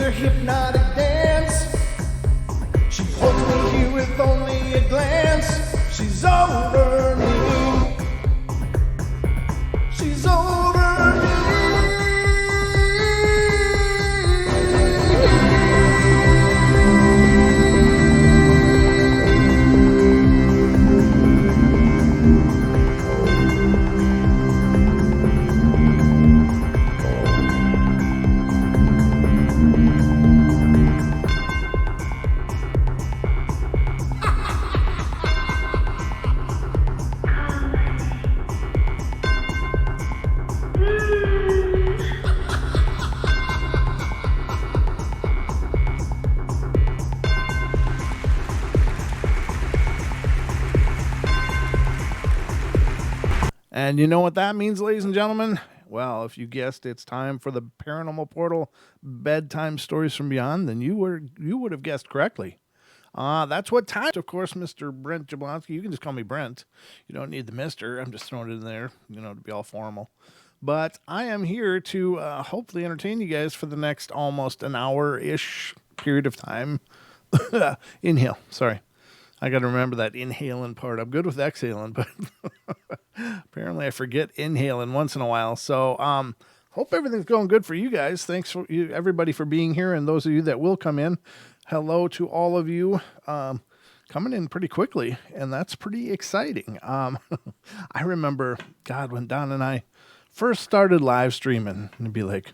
her hypnotic dance. She holds me here with only a glance. She's over me. She's over me. And you know what that means, ladies and gentlemen? Well, if you guessed it's time for the Paranormal Portal Bedtime Stories from Beyond, then you would have guessed correctly. That's what time. Of course, Mr. Brent Jablonski. You can just call me Brent. You don't need the Mister. I'm just throwing it in there, to be all formal. But I am here to hopefully entertain you guys for the next almost an hour-ish period of time. Inhale. Sorry. I got to remember that inhaling part. I'm good with exhaling, but apparently I forget inhaling once in a while. So hope everything's going good for you guys. Thanks for everybody for being here, and those of you that will come in. Hello to all of you coming in pretty quickly, and that's pretty exciting. I remember, God, when Don and I first started live streaming, it'd be like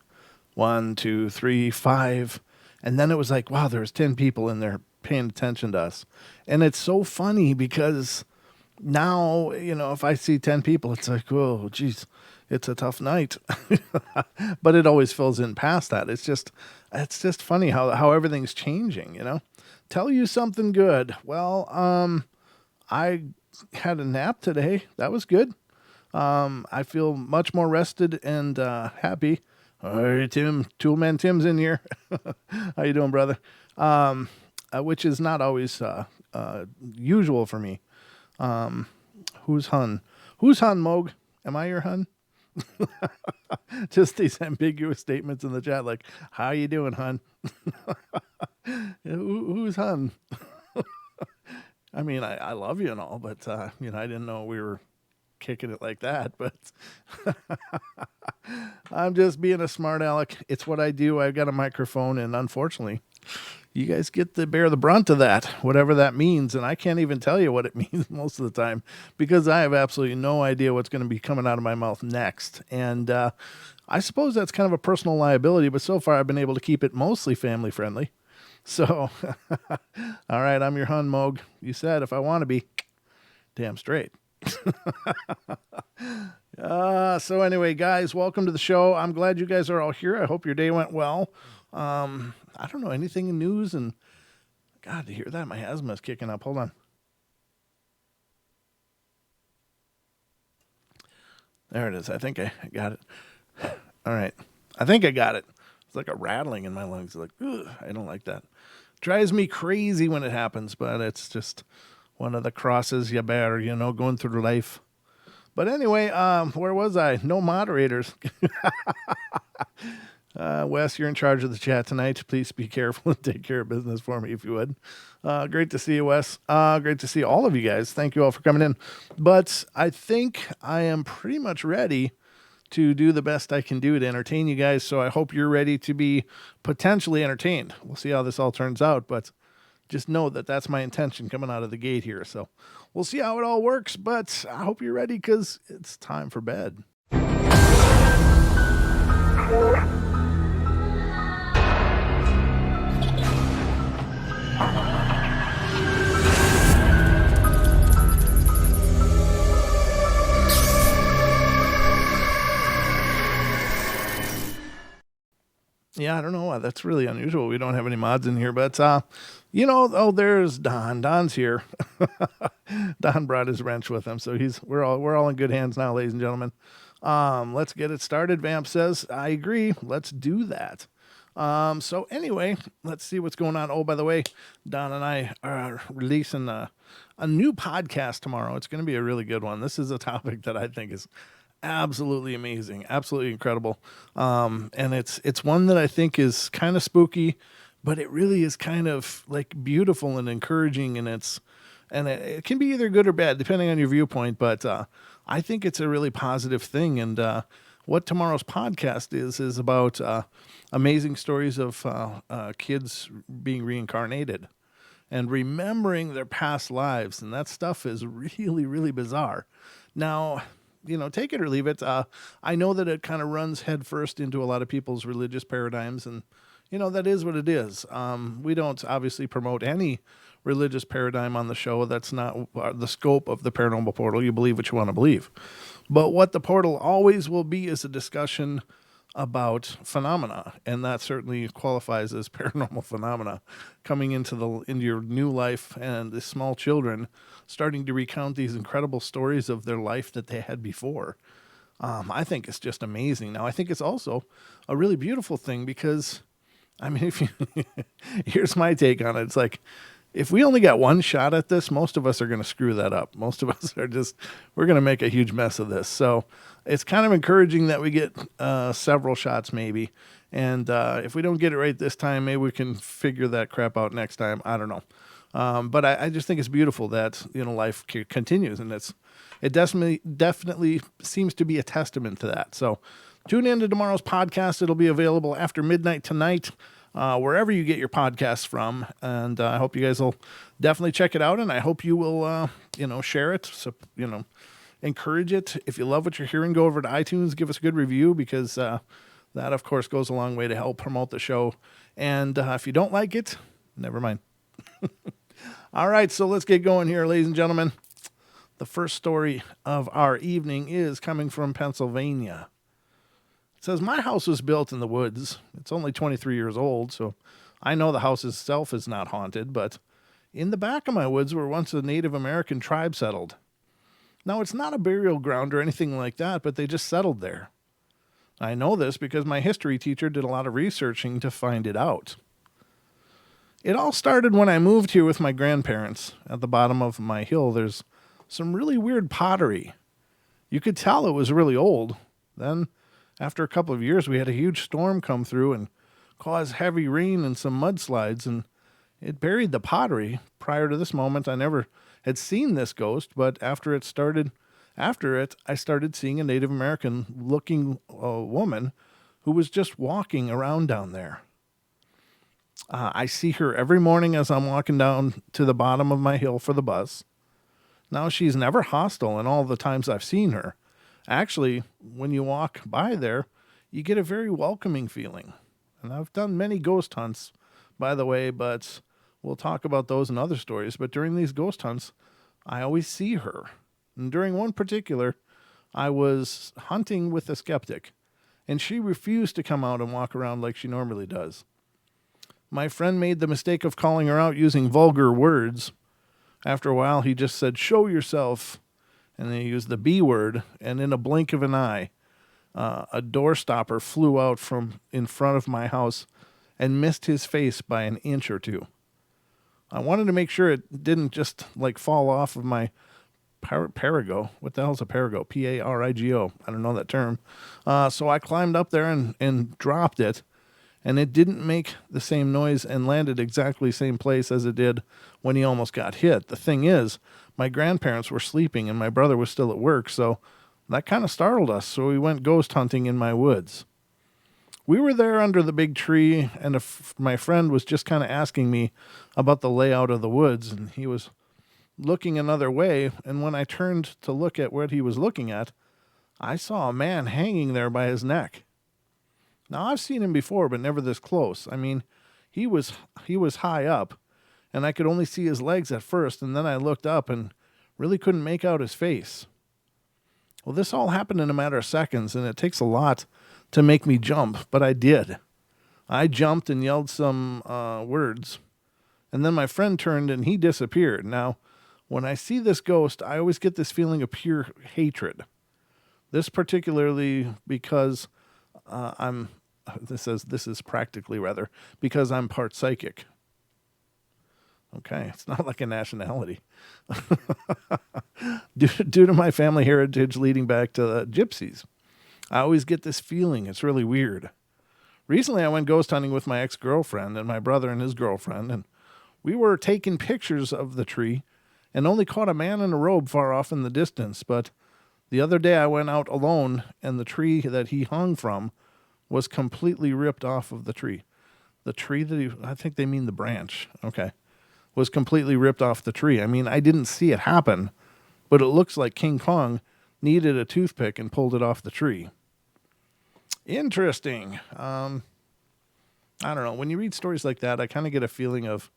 1, 2, 3, 5, and then it was like, wow, there was 10 people in there paying attention to us. And it's so funny because now, if I see 10 people, it's like, oh, geez, it's a tough night. But it always fills in past that. It's just funny how everything's changing, Tell you something good. Well, I had a nap today. That was good. I feel much more rested and happy. All right, Tim, Toolman Tim's in here. How you doing, brother? Which is not always usual for me. Who's Hun? Who's Hun, Moog? Am I your Hun? Just these ambiguous statements in the chat like, how you doing, Hun? Who's Hun? I mean, I love you and all, but, I didn't know we were kicking it like that, but I'm just being a smart aleck. It's what I do. I've got a microphone, and unfortunately, you guys get to bear the brunt of that, whatever that means. And I can't even tell you what it means most of the time because I have absolutely no idea what's going to be coming out of my mouth next. And I suppose that's kind of a personal liability, but so far I've been able to keep it mostly family friendly. So, all right, I'm your Hun, Moog. You said if I want to be, damn straight. So anyway, guys, welcome to the show. I'm glad you guys are all here. I hope your day went well. I don't know anything in news, and God, to hear that, my asthma is kicking up. Hold on. There it is. I think I got it. All right. I think I got it. It's like a rattling in my lungs. Like, ugh, I don't like that. Drives me crazy when it happens, but it's just one of the crosses you bear, going through life. But anyway, where was I? No moderators. Wes, you're in charge of the chat tonight. Please be careful and take care of business for me if you would. Great to see you, Wes. Great to see all of you guys. Thank you all for coming in. But I think I am pretty much ready to do the best I can do to entertain you guys. So I hope you're ready to be potentially entertained. We'll see how this all turns out, but just know that that's my intention coming out of the gate here. So we'll see how it all works, but I hope you're ready because it's time for bed. Yeah, I don't know why. That's really unusual. We don't have any mods in here, but, there's Don. Don's here. Don brought his wrench with him, so we're all in good hands now, ladies and gentlemen. Let's get it started. Vamp says, I agree. Let's do that. So anyway, let's see what's going on. Oh, by the way, Don and I are releasing a new podcast tomorrow. It's going to be a really good one. This is a topic that I think is absolutely amazing, absolutely incredible. And it's one that I think is kind of spooky, but it really is kind of like beautiful and encouraging, and it can be either good or bad depending on your viewpoint. But I think it's a really positive thing. And what tomorrow's podcast is about amazing stories of kids being reincarnated and remembering their past lives. And that stuff is really, really bizarre. Now, take it or leave it. I know that it kind of runs headfirst into a lot of people's religious paradigms, and, that is what it is. We don't obviously promote any religious paradigm on the show. That's not the scope of the Paranormal Portal. You believe what you want to believe. But what the portal always will be is a discussion about phenomena, and that certainly qualifies as paranormal phenomena coming into your new life, and the small children starting to recount these incredible stories of their life that they had before. I think it's just amazing. Now, I think it's also a really beautiful thing because, I mean, if you here's my take on it. It's like, if we only got one shot at this, most of us are going to screw that up. Most of us we're going to make a huge mess of this. So it's kind of encouraging that we get several shots maybe. And if we don't get it right this time, maybe we can figure that crap out next time. I don't know. But I just think it's beautiful that, life continues, and it definitely seems to be a testament to that. So tune in to tomorrow's podcast. It'll be available after midnight tonight, wherever you get your podcasts from. And I hope you guys will definitely check it out. And I hope you will, share it. So, encourage it. If you love what you're hearing, go over to iTunes, give us a good review, because that, of course, goes a long way to help promote the show. And if you don't like it, never mind. All right, so let's get going here, ladies and gentlemen. The first story of our evening is coming from Pennsylvania. It says, my house was built in the woods. It's only 23 years old, so I know the house itself is not haunted, but in the back of my woods were once a Native American tribe settled. Now, it's not a burial ground or anything like that, but they just settled there. I know this because my history teacher did a lot of researching to find it out. It all started when I moved here with my grandparents. At the bottom of my hill, there's some really weird pottery. You could tell it was really old. Then, after a couple of years, we had a huge storm come through and cause heavy rain and some mudslides, and it buried the pottery. Prior to this moment, I never had seen this ghost, but after it, I started seeing a Native American-looking woman who was just walking around down there. I see her every morning as I'm walking down to the bottom of my hill for the bus. Now, she's never hostile in all the times I've seen her. Actually, when you walk by there, you get a very welcoming feeling. And I've done many ghost hunts, by the way, but we'll talk about those in other stories. But during these ghost hunts, I always see her. And during one particular, I was hunting with a skeptic, and she refused to come out and walk around like she normally does. My friend made the mistake of calling her out using vulgar words. After a while, he just said, "Show yourself." And then he used the B word, and in a blink of an eye, a door stopper flew out from in front of my house and missed his face by an inch or two. I wanted to make sure it didn't just fall off of my Parago. What the hell's a Parago? Parigo. I don't know that term. So I climbed up there and dropped it. And it didn't make the same noise and landed exactly the same place as it did when he almost got hit. The thing is, my grandparents were sleeping and my brother was still at work, so that kind of startled us. So we went ghost hunting in my woods. We were there under the big tree, and my friend was just kind of asking me about the layout of the woods, and he was looking another way, and when I turned to look at what he was looking at, I saw a man hanging there by his neck. Now, I've seen him before, but never this close. I mean, he was high up, and I could only see his legs at first, and then I looked up and really couldn't make out his face. Well, this all happened in a matter of seconds, and it takes a lot to make me jump, but I did. I jumped and yelled some words, and then my friend turned and he disappeared. Now, when I see this ghost, I always get this feeling of pure hatred. This particularly because this is practically rather because I'm part psychic. Okay, it's not like a nationality. Due to my family heritage leading back to the gypsies, I always get this feeling. It's really weird. Recently, I went ghost hunting with my ex-girlfriend and my brother and his girlfriend, and we were taking pictures of the tree and only caught a man in a robe far off in the distance. But the other day I went out alone, and the tree that he hung from was completely ripped off of the tree. The tree that I think they mean the branch, okay, was completely ripped off the tree. I mean, I didn't see it happen, but it looks like King Kong needed a toothpick and pulled it off the tree. Interesting. I don't know. When you read stories like that, I kind of get a feeling of,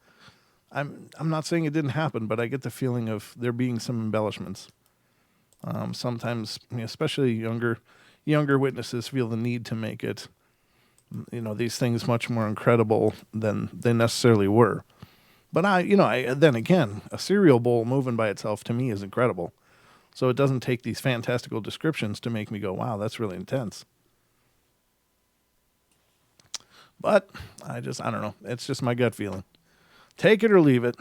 I'm not saying it didn't happen, but I get the feeling of there being some embellishments. Sometimes, especially younger witnesses feel the need to make it, these things much more incredible than they necessarily were. But then again, a cereal bowl moving by itself to me is incredible. So it doesn't take these fantastical descriptions to make me go, wow, that's really intense. But I don't know. It's just my gut feeling. Take it or leave it.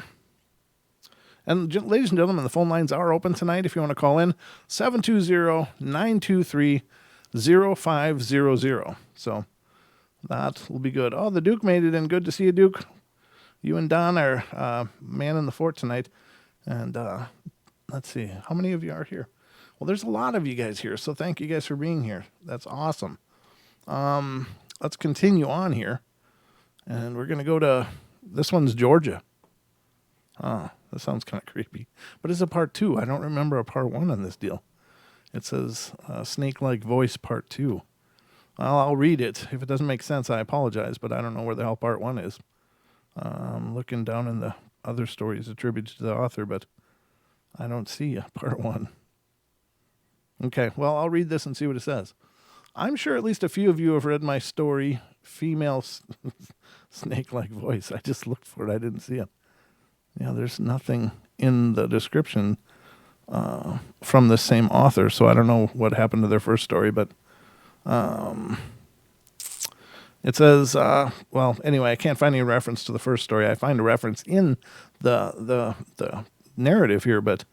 And ladies and gentlemen, the phone lines are open tonight if you want to call in. 720-923-0500. So that will be good. Oh, the Duke made it in. Good to see you, Duke. You and Don are man in the fort tonight. And let's see. How many of you are here? Well, there's a lot of you guys here. So thank you guys for being here. That's awesome. Let's continue on here. And we're going to go to, this one's Georgia. Oh, that sounds kind of creepy. But it's a part 2. I don't remember a part 1 on this deal. It says snake-like voice part 2. Well, I'll read it. If it doesn't make sense, I apologize, but I don't know where the hell part 1 is. I'm looking down in the other stories attributed to the author, but I don't see a part 1. Okay, well, I'll read this and see what it says. I'm sure at least a few of you have read my story, Female Snake-Like Voice. I just looked for it. I didn't see it. Yeah, there's nothing in the description from the same author, so I don't know what happened to their first story, but it says, anyway, I can't find any reference to the first story. I find a reference in the narrative here, but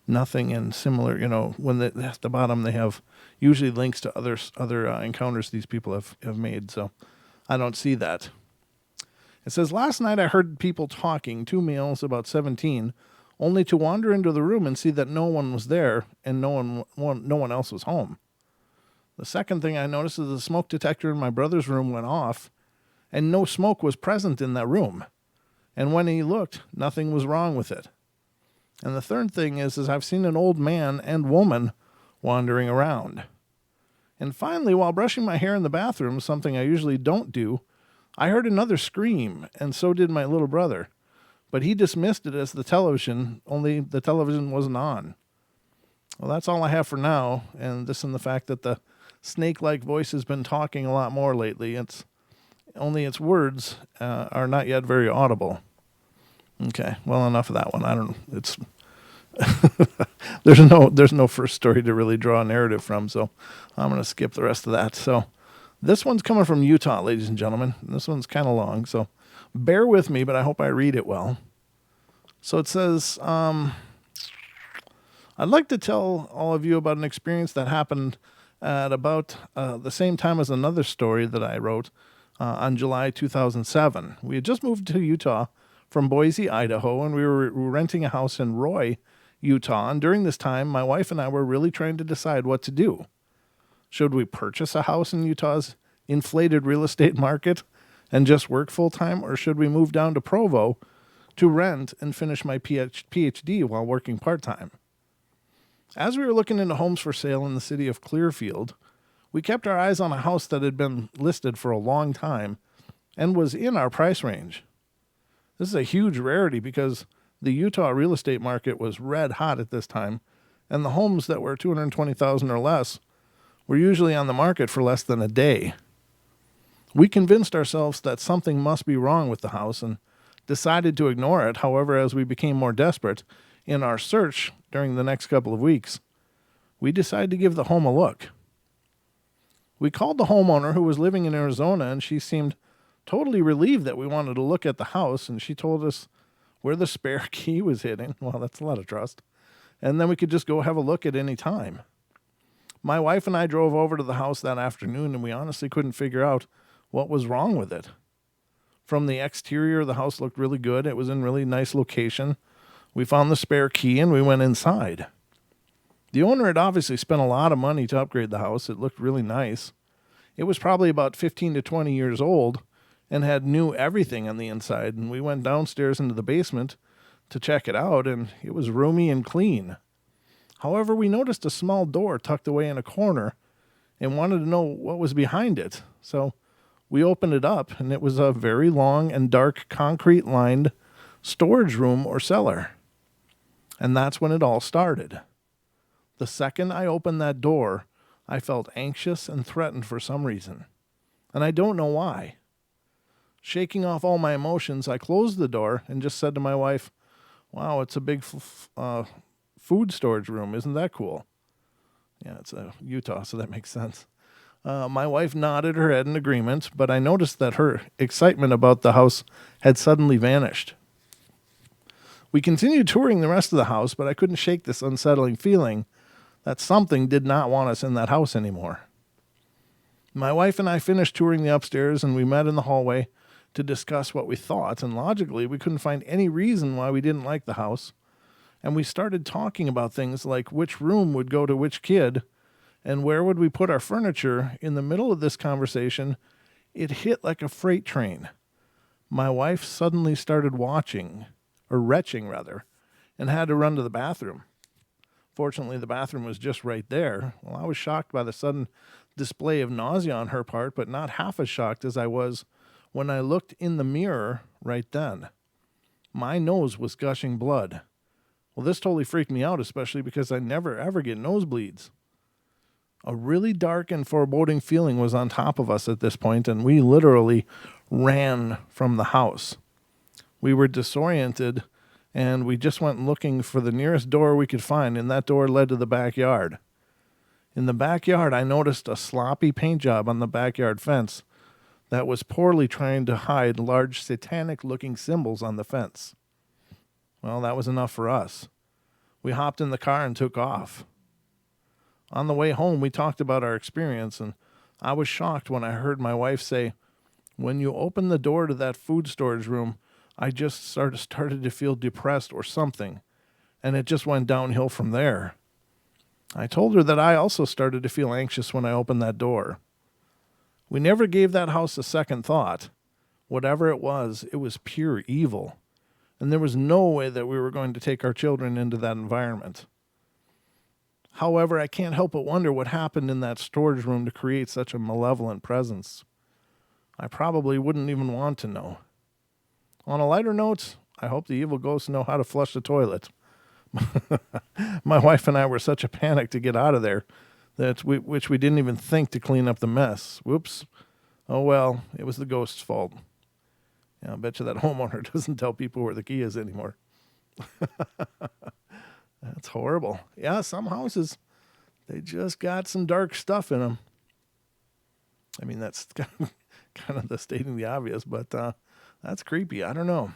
nothing in similar, when at the bottom they have usually links to other encounters these people have made, so I don't see that. It says, last night I heard people talking, 2 males about 17, only to wander into the room and see that no one was there and no one else was home. The second thing I noticed is the smoke detector in my brother's room went off and no smoke was present in that room. And when he looked, nothing was wrong with it. And the third thing is I've seen an old man and woman wandering around. And finally, while brushing my hair in the bathroom, something I usually don't do, I heard another scream, and so did my little brother. But he dismissed it as the television, only the television wasn't on. Well, that's all I have for now, and this and the fact that the snake-like voice has been talking a lot more lately. Its words are not yet very audible. Okay, well, enough of that one. I don't know. It's there's no first story to really draw a narrative from, so I'm going to skip the rest of that. So this one's coming from Utah, ladies and gentlemen. This one's kind of long, so bear with me, but I hope I read it well. So it says, I'd like to tell all of you about an experience that happened at about the same time as another story that I wrote on July 2007. We had just moved to Utah from Boise, Idaho, and we were renting a house in Roy, Utah. And during this time, my wife and I were really trying to decide what to do. Should we purchase a house in Utah's inflated real estate market and just work full-time, or should we move down to Provo to rent and finish my PhD while working part-time? As we were looking into homes for sale in the city of Clearfield, we kept our eyes on a house that had been listed for a long time and was in our price range. This is a huge rarity because the Utah real estate market was red hot at this time, and the homes that were $220,000 or less were usually on the market for less than a day. We convinced ourselves that something must be wrong with the house and decided to ignore it. However, as we became more desperate in our search during the next couple of weeks, we decided to give the home a look. We called the homeowner, who was living in Arizona, and she seemed totally relieved that we wanted to look at the house, and she told us where the spare key was hidden. Well, that's a lot of trust. And then we could just go have a look at any time. My wife and I drove over to the house that afternoon, and we honestly couldn't figure out what was wrong with it. From the exterior, the house looked really good. It was in a really nice location. We found the spare key, and we went inside. The owner had obviously spent a lot of money to upgrade the house. It looked really nice. It was probably about 15 to 20 years old and had new everything on the inside. And we went downstairs into the basement to check it out, and it was roomy and clean. However, we noticed a small door tucked away in a corner and wanted to know what was behind it. So we opened it up, and it was a very long and dark concrete-lined storage room or cellar. And that's when it all started. The second I opened that door, I felt anxious and threatened for some reason. And I don't know why. Shaking off all my emotions, I closed the door and just said to my wife, "Wow, it's a big food storage room. Isn't that cool?" Yeah, it's Utah, so that makes sense. My wife nodded her head in agreement, but I noticed that her excitement about the house had suddenly vanished. We continued touring the rest of the house, but I couldn't shake this unsettling feeling that something did not want us in that house anymore. My wife and I finished touring the upstairs, and we met in the hallway to discuss what we thought, and logically, we couldn't find any reason why we didn't like the house. And we started talking about things like which room would go to which kid, and where would we put our furniture. In the middle of this conversation, it hit like a freight train. My wife suddenly started retching, and had to run to the bathroom. Fortunately, the bathroom was just right there. Well, I was shocked by the sudden display of nausea on her part, but not half as shocked as I was when I looked in the mirror right then. My nose was gushing blood. Well, this totally freaked me out, especially because I never ever get nosebleeds. A really dark and foreboding feeling was on top of us at this point, and we literally ran from the house. We were disoriented, and we just went looking for the nearest door we could find, and that door led to the backyard. In the backyard, I noticed a sloppy paint job on the backyard fence that was poorly trying to hide large satanic-looking symbols on the fence. Well, that was enough for us. We hopped in the car and took off. On the way home, we talked about our experience, and I was shocked when I heard my wife say, "When you opened the door to that food storage room, I just started to feel depressed or something, and it just went downhill from there." I told her that I also started to feel anxious when I opened that door. We never gave that house a second thought. Whatever it was pure evil, and there was no way that we were going to take our children into that environment. However, I can't help but wonder what happened in that storage room to create such a malevolent presence. I probably wouldn't even want to know. On a lighter note, I hope the evil ghosts know how to flush the toilet. My wife and I were such a panic to get out of there which we didn't even think to clean up the mess. Whoops. Oh well, it was the ghost's fault. Yeah, I bet you that homeowner doesn't tell people where the key is anymore. That's horrible. Yeah, some houses, they just got some dark stuff in them. I mean, that's kind of the stating the obvious, but that's creepy. I don't know.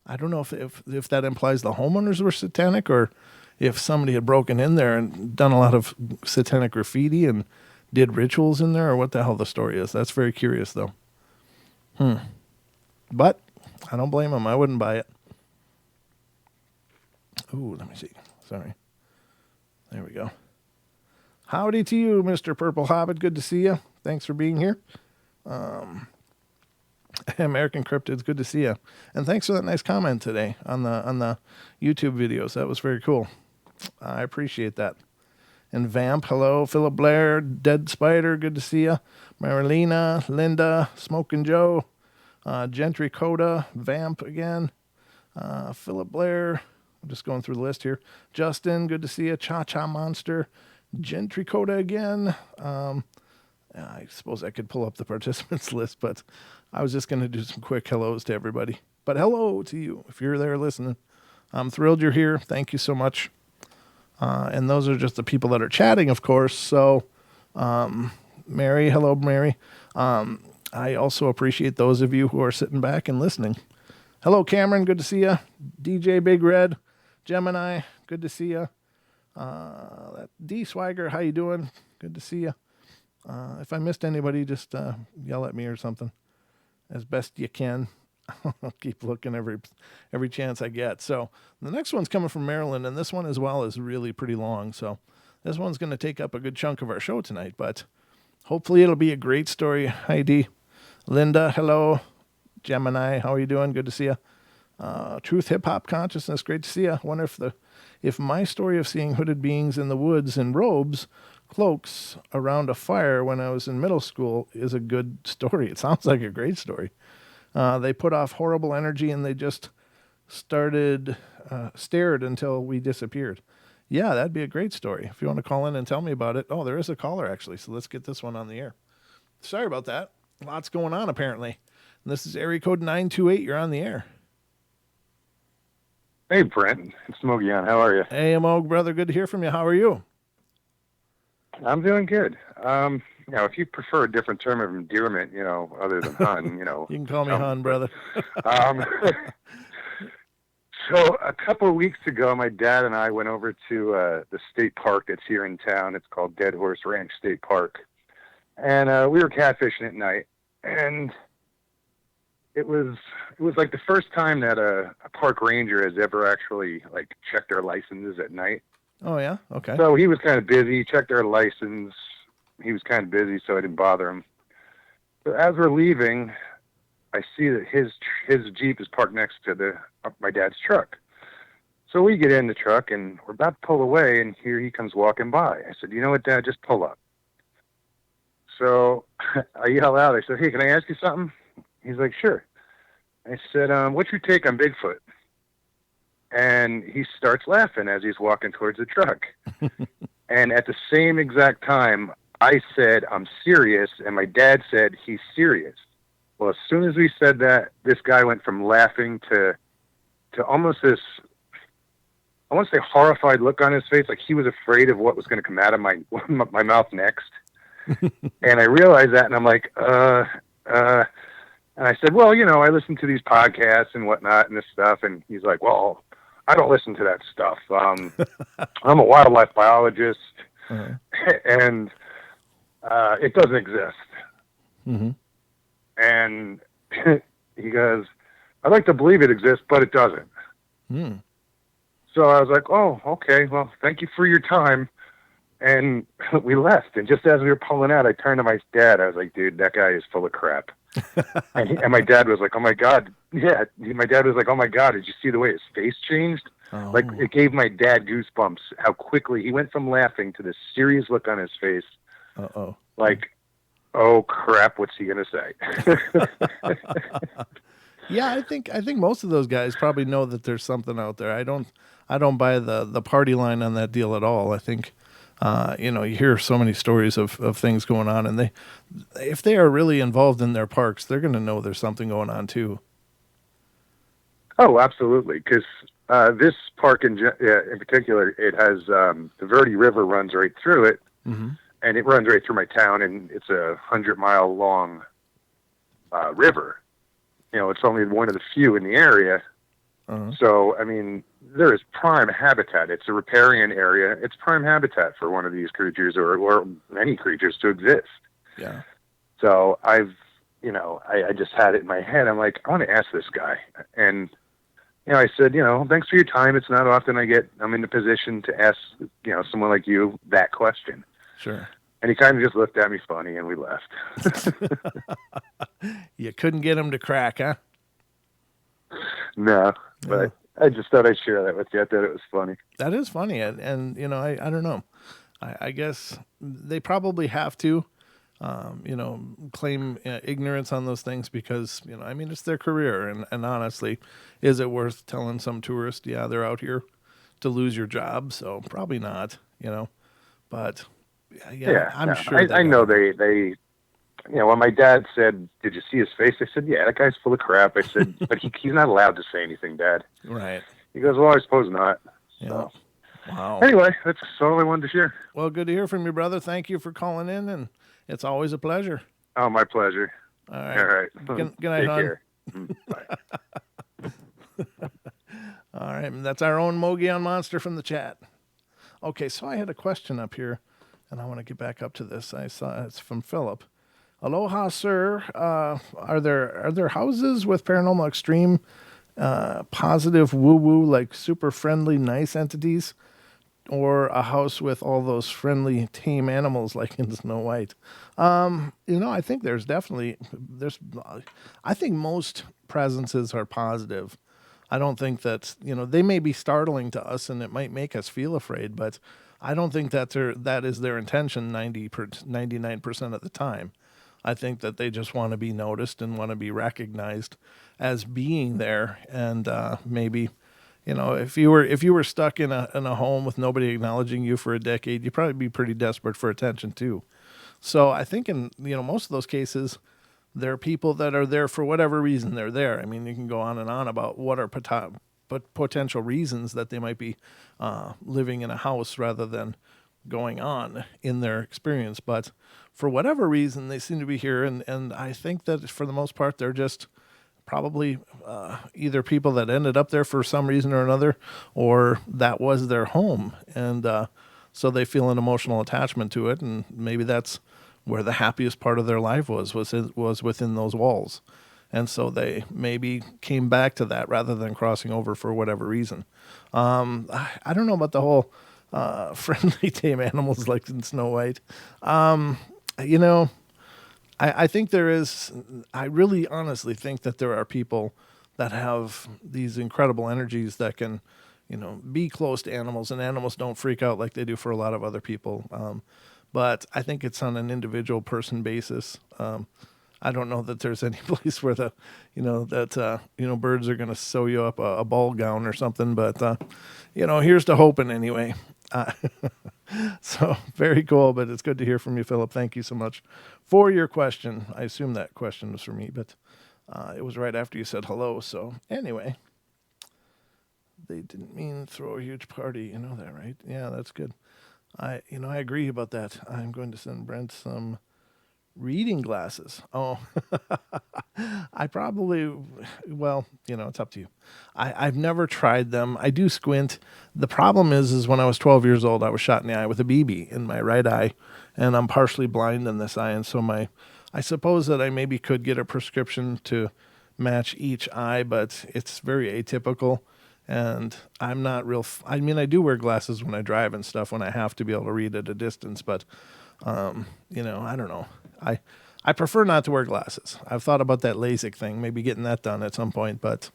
I don't know if that implies the homeowners were satanic, or if somebody had broken in there and done a lot of satanic graffiti and did rituals in there, or what the hell the story is. That's very curious, though. But I don't blame them. I wouldn't buy it. Ooh, let me see. Sorry. There we go. Howdy to you, Mr. Purple Hobbit. Good to see you. Thanks for being here. American Cryptids, good to see you. And thanks for that nice comment today on the YouTube videos. That was very cool. I appreciate that. And Vamp, hello. Philip Blair, Dead Spider, good to see you. Marilena, Linda, Smokin' Joe, Gentry Coda, Vamp again. Philip Blair, I'm just going through the list here. Justin, good to see you. Cha-Cha Monster, Gentry Coda again. I suppose I could pull up the participants list, but I was just going to do some quick hellos to everybody. But hello to you, if you're there listening. I'm thrilled you're here. Thank you so much. And those are just the people that are chatting, of course. So, Mary, hello, Mary. I also appreciate those of you who are sitting back and listening. Hello, Cameron. Good to see you. DJ Big Red, Gemini. Good to see you. D Swagger, how you doing? Good to see you. If I missed anybody, just yell at me or something as best you can. I'll keep looking every chance I get. So the next one's coming from Maryland, and this one as well is really pretty long. So this one's going to take up a good chunk of our show tonight, but hopefully it'll be a great story. Hi, D. Linda, hello. Gemini, how are you doing? Good to see you. Truth Hip Hop Consciousness, great to see you. I wonder if my story of seeing hooded beings in the woods in robes, cloaks around a fire when I was in middle school is a good story. It sounds like a great story. They put off horrible energy and they just stared until we disappeared. Yeah, that'd be a great story. If you want to call in and tell me about it. Oh, there is a caller actually, so let's get this one on the air. Sorry about that. Lots going on apparently. And this is area code 928. You're on the air. Hey, Brent. It's Smokey on. How are you? Hey, Moog, brother. Good to hear from you. How are you? I'm doing good. If you prefer a different term of endearment, other than hun, You can call me hun, brother. So a couple of weeks ago, my dad and I went over to the state park that's here in town. It's called Dead Horse Ranch State Park. And we were catfishing at night. And it was like the first time that a park ranger has ever actually like checked our licenses at night. Oh yeah, okay. So he was kind of busy. He checked our license. He was kind of busy, so I didn't bother him. So as we're leaving, I see that his Jeep is parked next to my dad's truck. So we get in the truck and we're about to pull away, and here he comes walking by. I said, "You know what, Dad? Just pull up." So I yell out. I said, "Hey, can I ask you something?" He's like, "Sure." I said, "What's your take on Bigfoot?" And he starts laughing as he's walking towards the truck. And at the same exact time, I said, "I'm serious." And my dad said, "He's serious." Well, as soon as we said that, this guy went from laughing to almost this, I want to say, horrified look on his face, like he was afraid of what was going to come out of my mouth next. And I realized that, and I'm like, and I said, "Well, I listen to these podcasts and whatnot and this stuff." And he's like, "Well, I don't listen to that stuff. I'm a wildlife biologist, and it doesn't exist." Mm-hmm. And he goes, "I'd like to believe it exists, but it doesn't." Mm. So I was like, "Oh, okay. Well, thank you for your time." And we left. And just as we were pulling out, I turned to my dad. I was like, "Dude, that guy is full of crap." And my dad was like, "Oh my God." Yeah. My dad was like, "Oh my God, did you see the way his face changed?" Oh. Like it gave my dad goosebumps how quickly he went from laughing to this serious look on his face. Uh-oh. Like, oh crap, what's he going to say? Yeah, I think most of those guys probably know that there's something out there. I don't buy the party line on that deal at all. I think you hear so many stories of things going on, and if they are really involved in their parks, they're going to know there's something going on too. Oh, absolutely. Because this park in particular, it has the Verde River runs right through it, mm-hmm. and it runs right through my town, and it's a 100-mile long river. It's only one of the few in the area. Uh-huh. So, I mean, there is prime habitat. It's a riparian area. It's prime habitat for one of these creatures or many creatures to exist. Yeah. So I just had it in my head. I'm like, I want to ask this guy. And, I said, "Thanks for your time. It's not often I'm in the position to ask, someone like you that question." Sure. And he kind of just looked at me funny, and we left. You couldn't get him to crack, huh? No, but I just thought I'd share that with you. I thought it was funny. That is funny, and I don't know. I guess they probably have to, claim ignorance on those things because it's their career, and honestly, is it worth telling some tourist, yeah, they're out here to lose your job? So probably not, but yeah, I'm sure. I know they. When my dad said, "Did you see his face?" I said, "Yeah, that guy's full of crap." I said, "But he's not allowed to say anything, Dad." Right. He goes, "Well, I suppose not." Yeah. So. Wow. Anyway, that's all I wanted to share. Well, good to hear from you, brother. Thank you for calling in, and it's always a pleasure. Oh, my pleasure. All right. All right. Good night, Take hon. care. Bye. All right, and that's our own Mogion Monster from the chat. Okay, so I had a question up here, and I want to get back up to this. I saw it's from Philip. Aloha, sir. Are there houses with paranormal extreme, positive woo woo like super friendly nice entities, or a house with all those friendly tame animals like in Snow White? I think there's. I think most presences are positive. I don't think that they may be startling to us and it might make us feel afraid, but I don't think that is their intention 99% of the time. I think that they just want to be noticed and want to be recognized as being there, and maybe if you were stuck in a home with nobody acknowledging you for a decade, you'd probably be pretty desperate for attention too. So I think in most of those cases, there are people that are there for whatever reason they're there. I mean, you can go on and on about what are potential reasons that they might be living in a house rather than going on in their experience. But for whatever reason, they seem to be here, and I think that for the most part, they're just probably either people that ended up there for some reason or another, or that was their home, and so they feel an emotional attachment to it, and maybe that's where the happiest part of their life was within those walls, and so they maybe came back to that rather than crossing over for whatever reason. I don't know about the whole friendly tame animals like in Snow White. You know, I think there is. I really honestly think that there are people that have these incredible energies that can, be close to animals, and animals don't freak out like they do for a lot of other people. But I think it's on an individual person basis. I don't know that there's any place where birds are going to sew you up a ball gown or something. But here's to hoping anyway. So very cool, but it's good to hear from you, Philip. Thank you so much for your question. I assume that question was for me, but it was right after you said hello. So anyway, they didn't mean throw a huge party. You know that, right? Yeah, that's good. I agree about that. I'm going to send Brent some reading glasses. Oh, I probably, well, it's up to you. I've never tried them. I do squint. The problem is when I was 12 years old, I was shot in the eye with a BB in my right eye, and I'm partially blind in this eye. And so I suppose that I maybe could get a prescription to match each eye, but it's very atypical. And I'm not real, I mean, I do wear glasses when I drive and stuff when I have to be able to read at a distance, but, I don't know. I prefer not to wear glasses. I've thought about that LASIK thing, maybe getting that done at some point, but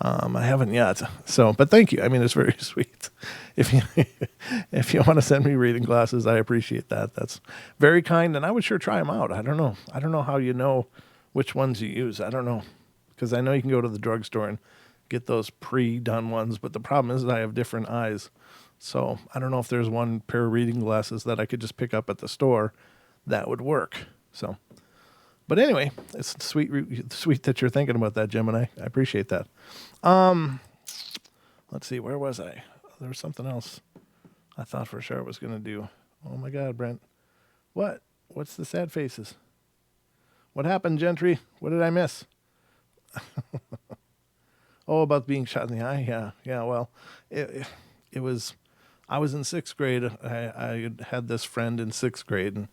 I haven't yet. So, but thank you. I mean, it's very sweet. If you want to send me reading glasses, I appreciate that. That's very kind, and I would sure try them out. I don't know how you know which ones you use. I don't know, because I know you can go to the drugstore and get those pre-done ones, but the problem is that I have different eyes. So I don't know if there's one pair of reading glasses that I could just pick up at the store that would work. So, but anyway, it's sweet that you're thinking about that, Gemini. I appreciate that. Let's see, where was I? There was something else I thought for sure I was going to do. Oh my God, Brent. What? What's the sad faces? What happened, Gentry? What did I miss? Oh, about being shot in the eye? Yeah. Well, it was, I was in sixth grade. I had this friend in sixth grade, and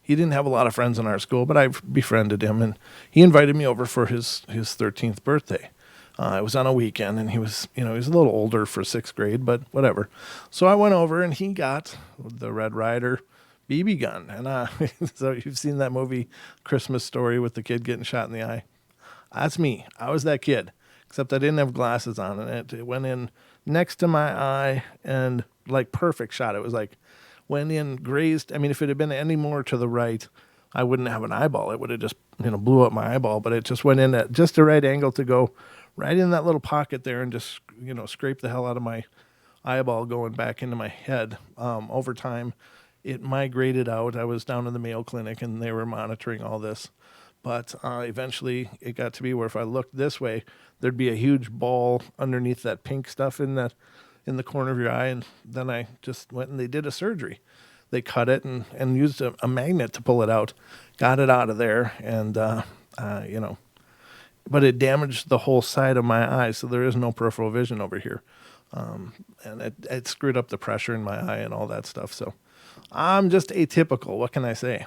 he didn't have a lot of friends in our school, but I befriended him, and he invited me over for his 13th birthday. It was on a weekend, and he was a little older for sixth grade, but whatever. So I went over, and he got the Red Ryder BB gun, and so you've seen that movie Christmas Story with the kid getting shot in the eye. That's me. I was that kid, except I didn't have glasses on, and it went in next to my eye, and like perfect shot. It was like went in, grazed. I mean, if it had been any more to the right, I wouldn't have an eyeball. It would have just blew up my eyeball, but it just went in at just the right angle to go right in that little pocket there and just scrape the hell out of my eyeball going back into my head. Over time, it migrated out. I was down in the Mayo Clinic, and they were monitoring all this. But eventually it got to be where if I looked this way, there'd be a huge ball underneath that pink stuff in the corner of your eye. And then I just went and they did a surgery. They cut it and used a magnet to pull it out, got it out of there. And, but it damaged the whole side of my eye, so there is no peripheral vision over here. And it screwed up the pressure in my eye and all that stuff. So I'm just atypical. What can I say?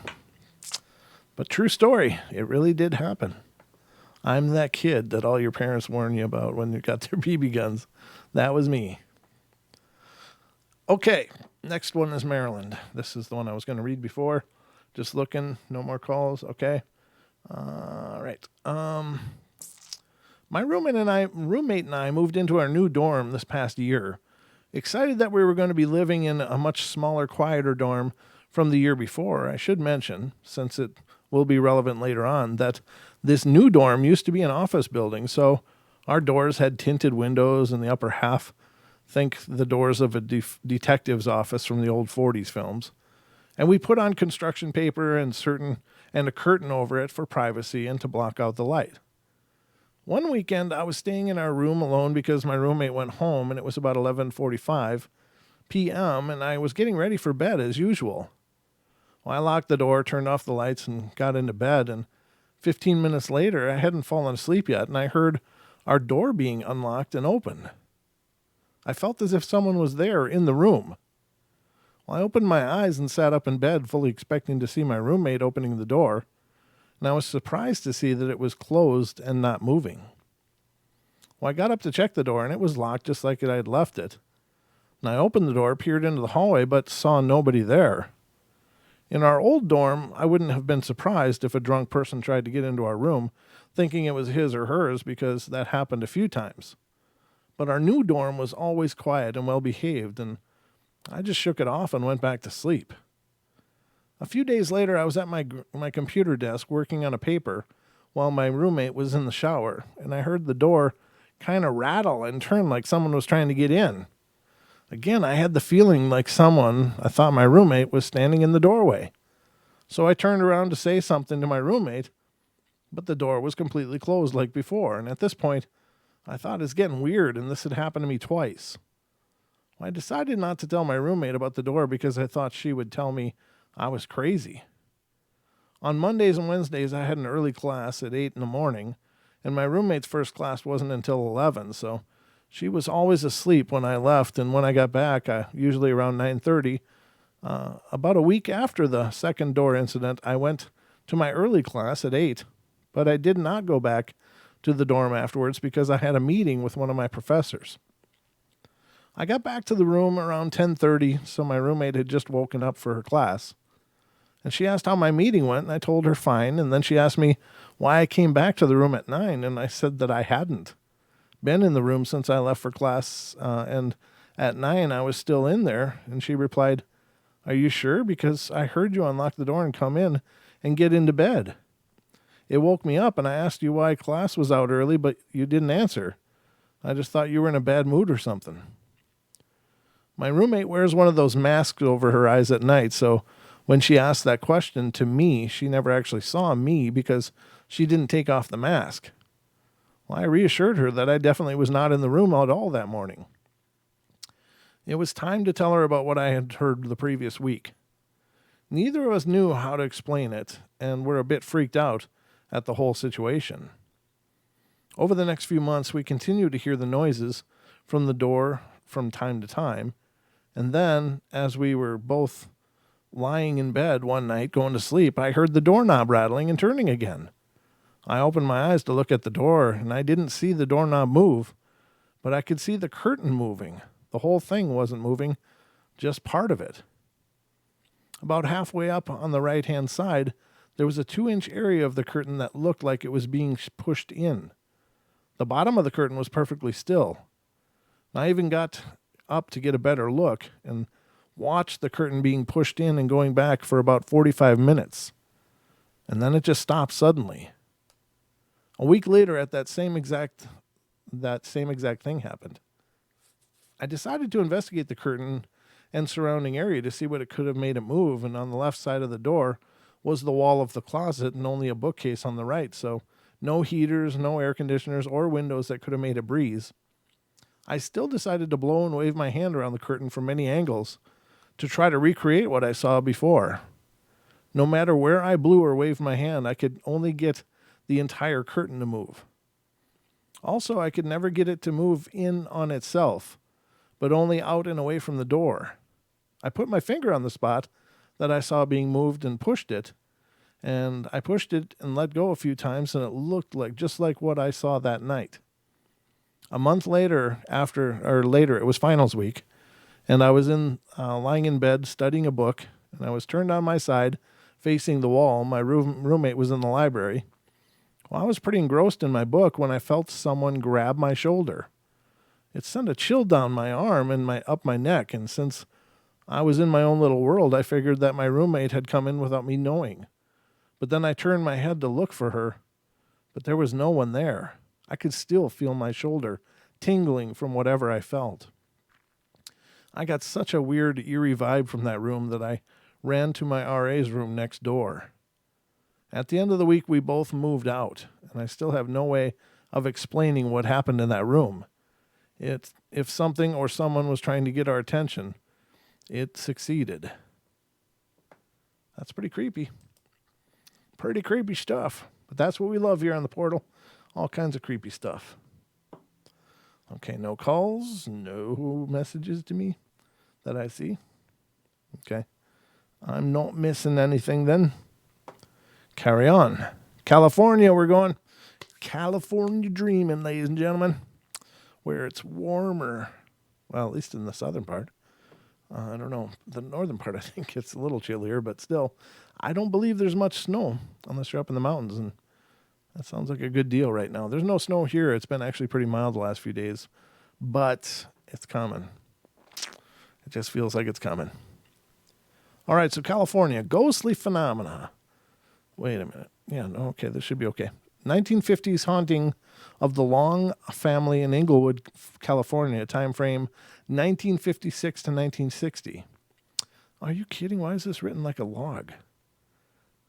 But true story. It really did happen. I'm that kid that all your parents warn you about when you got their BB guns. That was me. Okay, next one is Maryland. This is the one I was going to read before. Just looking, no more calls. Okay. All right. My roommate and I moved into our new dorm this past year. Excited that we were going to be living in a much smaller, quieter dorm from the year before. I should mention, since it will be relevant later on, that this new dorm used to be an office building, so our doors had tinted windows in the upper half. Think the doors of a detective's office from the old 40s films. And we put on construction paper and a curtain over it for privacy and to block out the light. One weekend, I was staying in our room alone because my roommate went home, and it was about 11:45 p.m., and I was getting ready for bed as usual. Well, I locked the door, turned off the lights, and got into bed, and 15 minutes later, I hadn't fallen asleep yet, and I heard our door being unlocked and open. I felt as if someone was there in the room. Well, I opened my eyes and sat up in bed, fully expecting to see my roommate opening the door, and I was surprised to see that it was closed and not moving. Well, I got up to check the door, and it was locked just like I had left it. And I opened the door, peered into the hallway, but saw nobody there. In our old dorm, I wouldn't have been surprised if a drunk person tried to get into our room, thinking it was his or hers, because that happened a few times. But our new dorm was always quiet and well-behaved, and I just shook it off and went back to sleep. A few days later, I was at my computer desk working on a paper while my roommate was in the shower, and I heard the door kind of rattle and turn like someone was trying to get in. Again, I had the feeling like I thought my roommate, was standing in the doorway. So I turned around to say something to my roommate, but the door was completely closed like before, and at this point, I thought it's getting weird, and this had happened to me twice. I decided not to tell my roommate about the door because I thought she would tell me I was crazy. On Mondays and Wednesdays, I had an early class at 8 in the morning, and my roommate's first class wasn't until 11, so she was always asleep when I left, and when I got back, usually around 9:30, about a week after the second door incident, I went to my early class at 8, but I did not go back to the dorm afterwards because I had a meeting with one of my professors. I got back to the room around 10:30, so my roommate had just woken up for her class. And she asked how my meeting went, and I told her fine, and then she asked me why I came back to the room at 9, and I said that I hadn't been in the room since I left for class, and at 9 I was still in there, and she replied, "Are you sure? Because I heard you unlock the door and come in and get into bed. It woke me up, and I asked you why class was out early, but you didn't answer. I just thought you were in a bad mood or something." My roommate wears one of those masks over her eyes at night, so when she asked that question to me, she never actually saw me because she didn't take off the mask. Well, I reassured her that I definitely was not in the room at all that morning. It was time to tell her about what I had heard the previous week. Neither of us knew how to explain it, and were a bit freaked out at the whole situation. Over the next few months, we continued to hear the noises from the door from time to time, and then, as we were both lying in bed one night going to sleep, I heard the doorknob rattling and turning again. I opened my eyes to look at the door, and I didn't see the doorknob move, but I could see the curtain moving. The whole thing wasn't moving, just part of it. About halfway up on the right-hand side, there was a 2-inch area of the curtain that looked like it was being pushed in. The bottom of the curtain was perfectly still. I even got up to get a better look and watched the curtain being pushed in and going back for about 45 minutes. And then it just stopped suddenly. A week later, that same exact thing happened. I decided to investigate the curtain and surrounding area to see what it could have made it move, and on the left side of the door was the wall of the closet and only a bookcase on the right, so no heaters, no air conditioners, or windows that could have made a breeze. I still decided to blow and wave my hand around the curtain from many angles to try to recreate what I saw before. No matter where I blew or waved my hand, I could only get the entire curtain to move. Also, I could never get it to move in on itself, but only out and away from the door. I put my finger on the spot that I saw being moved and pushed it, and I pushed it and let go a few times, and it looked like just like what I saw that night. A month later, it was finals week, and I was lying in bed studying a book, and I was turned on my side, facing the wall. My roommate was in the library. Well, I was pretty engrossed in my book when I felt someone grab my shoulder. It sent a chill down my arm and up my neck, and since I was in my own little world, I figured that my roommate had come in without me knowing. But then I turned my head to look for her, but there was no one there. I could still feel my shoulder tingling from whatever I felt. I got such a weird, eerie vibe from that room that I ran to my RA's room next door. At the end of the week, we both moved out, and I still have no way of explaining what happened in that room. If something or someone was trying to get our attention, it succeeded. That's pretty creepy. Pretty creepy stuff. But that's what we love here on the portal. All kinds of creepy stuff. Okay, no calls, no messages to me that I see. Okay. I'm not missing anything then. Carry on. California, we're going. California dreaming, ladies and gentlemen, where it's warmer. Well, at least in the southern part. I don't know. The northern part, I think it's a little chillier, but still, I don't believe there's much snow unless you're up in the mountains, and that sounds like a good deal right now. There's no snow here. It's been actually pretty mild the last few days, but it's coming. It just feels like it's coming. All right, so California, ghostly phenomena. Wait a minute. Yeah, no, okay, this should be okay. 1950s haunting of the Long family in Inglewood, California, time frame 1956 to 1960. Are you kidding? Why is this written like a log?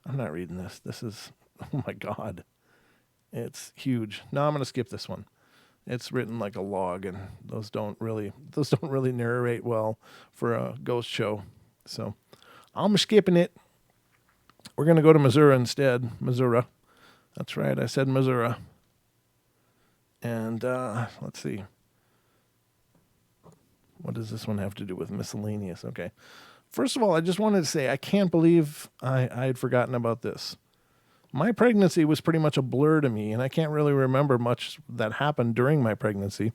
I'm not reading this. This is, oh my God. It's huge. No, I'm going to skip this one. It's written like a log, and those don't really narrate well for a ghost show. So I'm skipping it. We're going to go to Missouri instead. Missouri. That's right. I said Missouri. And let's see. What does this one have to do with miscellaneous? Okay. First of all, I just wanted to say I can't believe I had forgotten about this. My pregnancy was pretty much a blur to me, and I can't really remember much that happened during my pregnancy.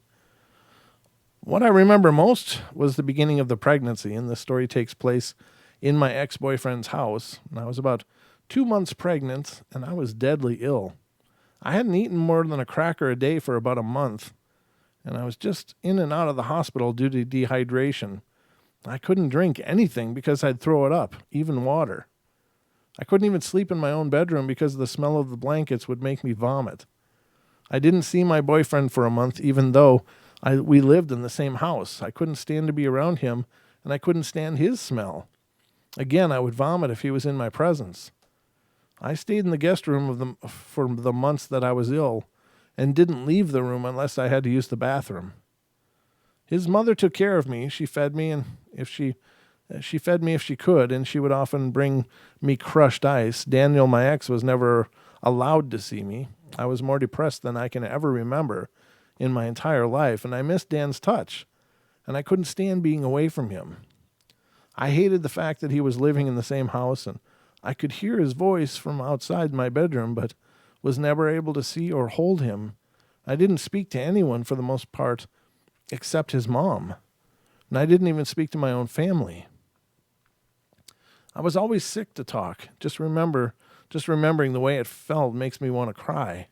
What I remember most was the beginning of the pregnancy, and the story takes place in my ex-boyfriend's house. And I was about 2 months pregnant, and I was deadly ill. I hadn't eaten more than a cracker a day for about a month, and I was just in and out of the hospital due to dehydration. I couldn't drink anything because I'd throw it up, even water. I couldn't even sleep in my own bedroom because the smell of the blankets would make me vomit. I didn't see my boyfriend for a month, even though we lived in the same house. I couldn't stand to be around him, and I couldn't stand his smell. Again, I would vomit if he was in my presence. I stayed in the guest room for the months that I was ill, and didn't leave the room unless I had to use the bathroom. His mother took care of me. She fed me, and if she could, and she would often bring me crushed ice. Daniel, my ex, was never allowed to see me. I was more depressed than I can ever remember in my entire life, and I missed Dan's touch, and I couldn't stand being away from him. I hated the fact that he was living in the same house, and I could hear his voice from outside my bedroom, but was never able to see or hold him. I didn't speak to anyone for the most part, except his mom, and I didn't even speak to my own family. I was always sick to talk. Just remembering the way it felt makes me want to cry.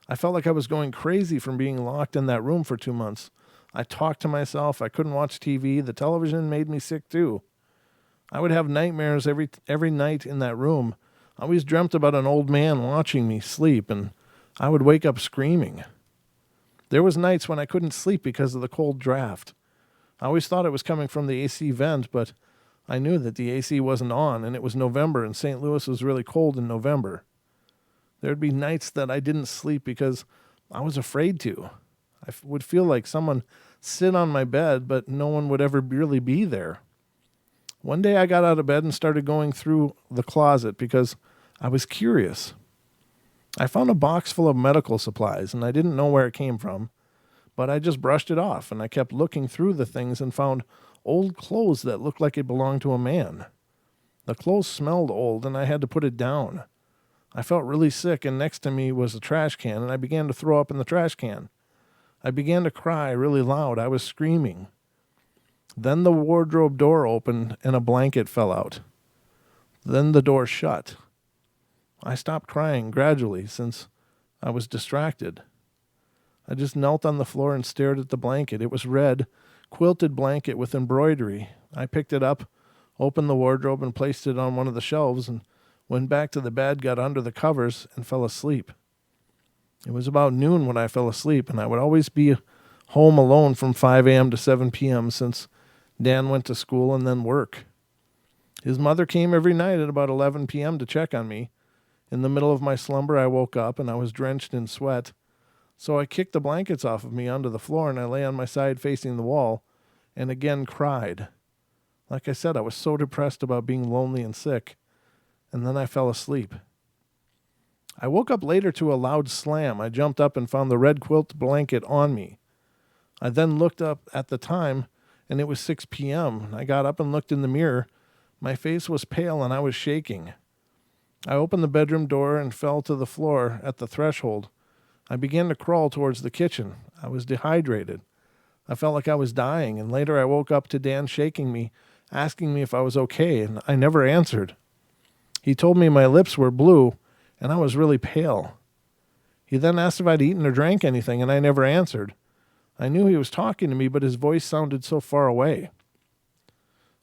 I felt like I was going crazy from being locked in that room for 2 months. I talked to myself. I couldn't watch TV. The television made me sick too. I would have nightmares every night in that room. I always dreamt about an old man watching me sleep, and I would wake up screaming. There was nights when I couldn't sleep because of the cold draft. I always thought it was coming from the AC vent, but I knew that the AC wasn't on, and it was November, and St. Louis was really cold in November. There'd be nights that I didn't sleep because I was afraid to. I would feel like someone sit on my bed, but no one would ever really be there. One day I got out of bed and started going through the closet because I was curious. I found a box full of medical supplies, and I didn't know where it came from, but I just brushed it off, and I kept looking through the things and found old clothes that looked like it belonged to a man. The clothes smelled old, and I had to put it down. I felt really sick, and next to me was a trash can, and I began to throw up in the trash can. I began to cry really loud. I was screaming. Then the wardrobe door opened, and a blanket fell out. Then the door shut. I stopped crying gradually since I was distracted. I just knelt on the floor and stared at the blanket. It was red, quilted blanket with embroidery. I picked it up, opened the wardrobe, and placed it on one of the shelves, and went back to the bed, got under the covers, and fell asleep. It was about noon when I fell asleep, and I would always be home alone from 5 a.m. to 7 p.m. since Dan went to school and then work. His mother came every night at about 11 p.m. to check on me. In the middle of my slumber, I woke up, and I was drenched in sweat. So I kicked the blankets off of me onto the floor, and I lay on my side facing the wall, and again cried. Like I said, I was so depressed about being lonely and sick, and then I fell asleep. I woke up later to a loud slam. I jumped up and found the red quilt blanket on me. I then looked up at the time, and it was 6 p.m. I got up and looked in the mirror. My face was pale, and I was shaking. I opened the bedroom door and fell to the floor at the threshold. I began to crawl towards the kitchen. I was dehydrated. I felt like I was dying, and later I woke up to Dan shaking me, asking me if I was okay, and I never answered. He told me my lips were blue, and I was really pale. He then asked if I'd eaten or drank anything, and I never answered. I knew he was talking to me, but his voice sounded so far away.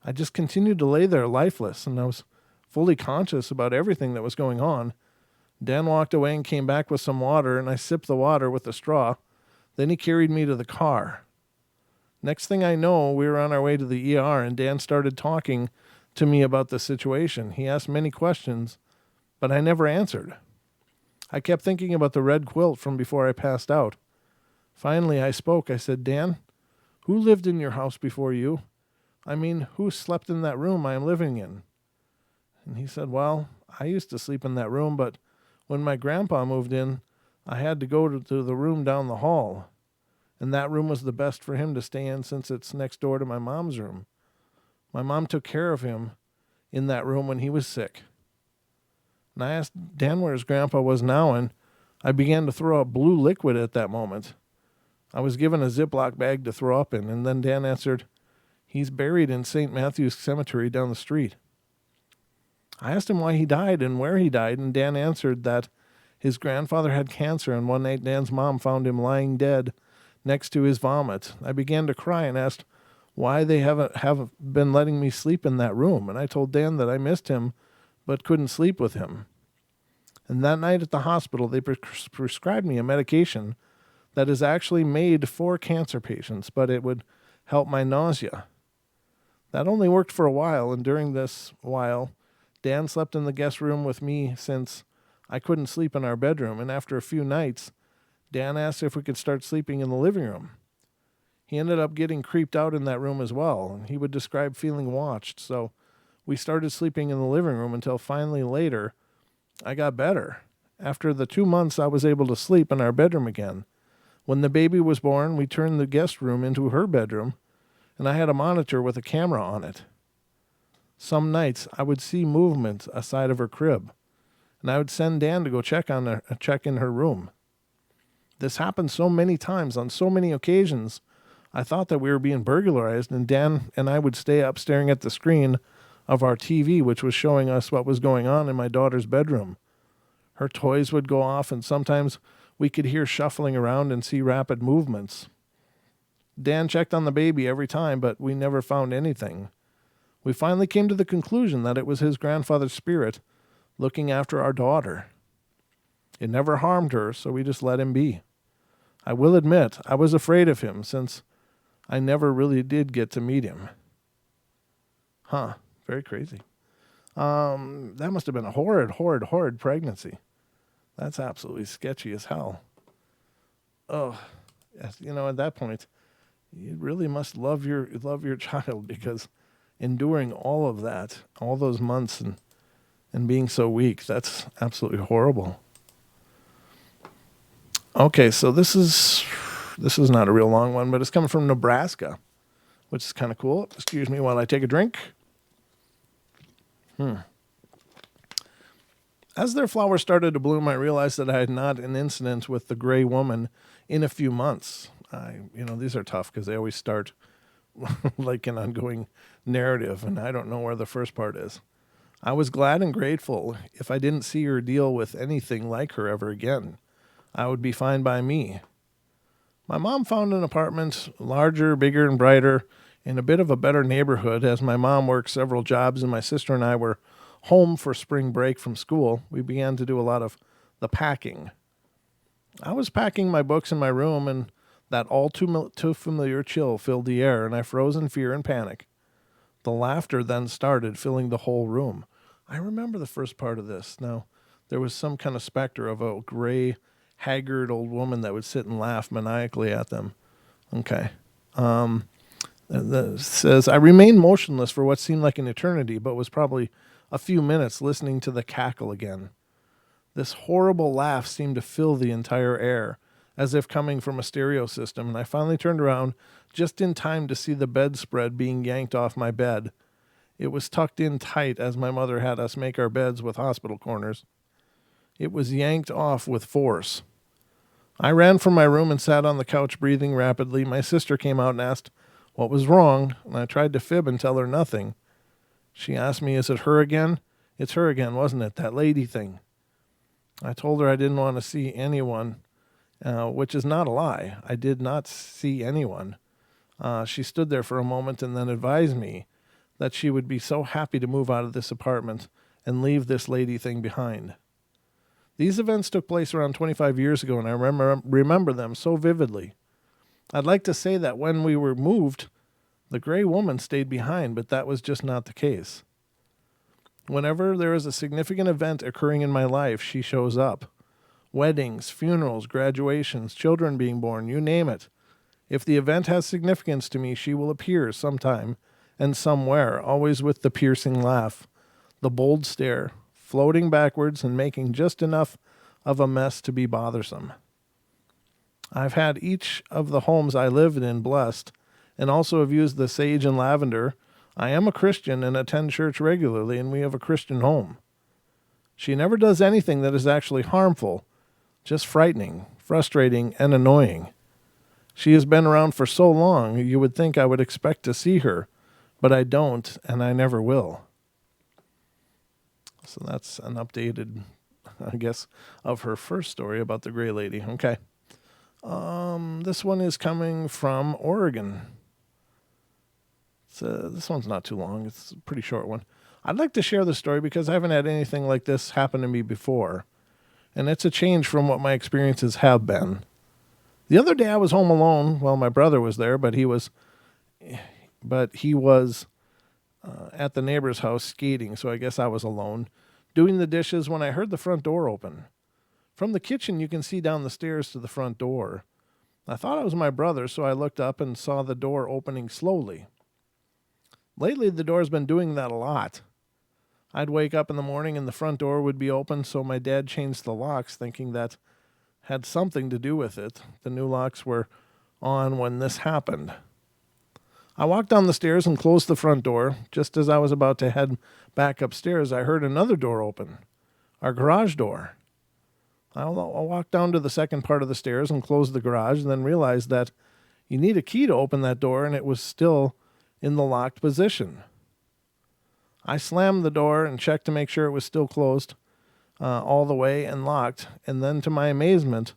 I just continued to lay there lifeless, and I was fully conscious about everything that was going on. Dan walked away and came back with some water, and I sipped the water with a straw. Then he carried me to the car. Next thing I know, we were on our way to the ER, and Dan started talking to me about the situation. He asked many questions, but I never answered. I kept thinking about the red quilt from before I passed out. Finally, I spoke. I said, Dan, who lived in your house before you? I mean, who slept in that room I am living in? And he said, well, I used to sleep in that room, but when my grandpa moved in, I had to go to the room down the hall. And that room was the best for him to stay in since it's next door to my mom's room. My mom took care of him in that room when he was sick. And I asked Dan where his grandpa was now, and I began to throw up blue liquid at that moment. I was given a Ziploc bag to throw up in, and then Dan answered, he's buried in St. Matthew's Cemetery down the street. I asked him why he died and where he died, and Dan answered that his grandfather had cancer, and one night Dan's mom found him lying dead next to his vomit. I began to cry and asked why they haven't been letting me sleep in that room, and I told Dan that I missed him but couldn't sleep with him. And that night at the hospital, they prescribed me a medication that is actually made for cancer patients, but it would help my nausea. That only worked for a while, and during this while, Dan slept in the guest room with me since I couldn't sleep in our bedroom, and after a few nights, Dan asked if we could start sleeping in the living room. He ended up getting creeped out in that room as well, and he would describe feeling watched, so we started sleeping in the living room until finally later, I got better. After the 2 months, I was able to sleep in our bedroom again. When the baby was born, we turned the guest room into her bedroom, and I had a monitor with a camera on it. Some nights, I would see movement aside of her crib, and I would send Dan to go check in her room. This happened so many times, on so many occasions, I thought that we were being burglarized, and Dan and I would stay up staring at the screen of our TV, which was showing us what was going on in my daughter's bedroom. Her toys would go off, and sometimes we could hear shuffling around and see rapid movements. Dan checked on the baby every time, but we never found anything. We finally came to the conclusion that it was his grandfather's spirit looking after our daughter. It never harmed her, so we just let him be. I will admit, I was afraid of him since I never really did get to meet him. Very crazy. That must have been a horrid pregnancy. That's absolutely sketchy as hell. Oh, yes, at that point, you really must love your child, because enduring all of that, all those months and being so weak, that's absolutely horrible. Okay, so this is not a real long one, but it's coming from Nebraska, which is kind of cool. Excuse me while I take a drink. As their flowers started to bloom, I realized that I had not an incident with the gray woman in a few months. These are tough because they always start like an ongoing narrative, and I don't know where the first part is. I was glad and grateful if I didn't see her deal with anything like her ever again. I would be fine by me. My mom found an apartment larger, bigger, and brighter in a bit of a better neighborhood as my mom worked several jobs and my sister and I were home for spring break from school. We began to do a lot of the packing. I was packing my books in my room and that all too familiar chill filled the air and I froze in fear and panic. The laughter then started, filling the whole room. I remember the first part of this. Now, there was some kind of specter of a gray, haggard old woman that would sit and laugh maniacally at them. Okay. It says, I remained motionless for what seemed like an eternity, but was probably a few minutes listening to the cackle again. This horrible laugh seemed to fill the entire air, as if coming from a stereo system, and I finally turned around just in time to see the bedspread being yanked off my bed. It was tucked in tight as my mother had us make our beds with hospital corners. It was yanked off with force. I ran from my room and sat on the couch breathing rapidly. My sister came out and asked what was wrong, and I tried to fib and tell her nothing. She asked me, is it her again? It's her again, wasn't it? That lady thing. I told her I didn't want to see anyone, which is not a lie. I did not see anyone. She stood there for a moment and then advised me that she would be so happy to move out of this apartment and leave this lady thing behind. These events took place around 25 years ago, and I remember them so vividly. I'd like to say that when we were moved, the gray woman stayed behind, but that was just not the case. Whenever there is a significant event occurring in my life, she shows up. Weddings, funerals, graduations, children being born, you name it. If the event has significance to me, she will appear sometime and somewhere, always with the piercing laugh, the bold stare, floating backwards and making just enough of a mess to be bothersome. I've had each of the homes I lived in blessed, and also have used the sage and lavender. I am a Christian and attend church regularly, and we have a Christian home. She never does anything that is actually harmful, just frightening, frustrating, and annoying. She has been around for so long, you would think I would expect to see her, but I don't, and I never will. So that's an updated, I guess, of her first story about the gray lady. Okay. This one is coming from Oregon. This one's not too long. It's a pretty short one. I'd like to share the story because I haven't had anything like this happen to me before. And it's a change from what my experiences have been. The other day I was home alone. Well, my brother was there, but he was at the neighbor's house skating, so I guess I was alone, doing the dishes when I heard the front door open. From the kitchen, you can see down the stairs to the front door. I thought it was my brother, so I looked up and saw the door opening slowly. Lately, the door's been doing that a lot. I'd wake up in the morning and the front door would be open, so my dad changed the locks, thinking that had something to do with it. The new locks were on when this happened. I walked down the stairs and closed the front door. Just as I was about to head back upstairs, I heard another door open, our garage door. I walked down to the second part of the stairs and closed the garage, and then realized that you need a key to open that door, and it was still in the locked position. I slammed the door and checked to make sure it was still closed all the way and locked, and then to my amazement,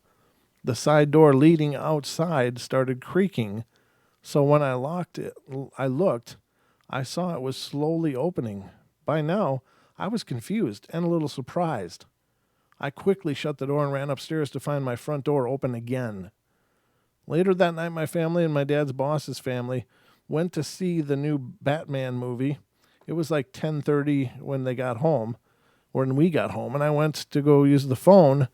the side door leading outside started creaking. So when I locked it, I looked, I saw it was slowly opening. By now, I was confused and a little surprised. I quickly shut the door and ran upstairs to find my front door open again. Later that night, my family and my dad's boss's family went to see the new Batman movie. It was like 10:30 when we got home, and I went to go use the phone,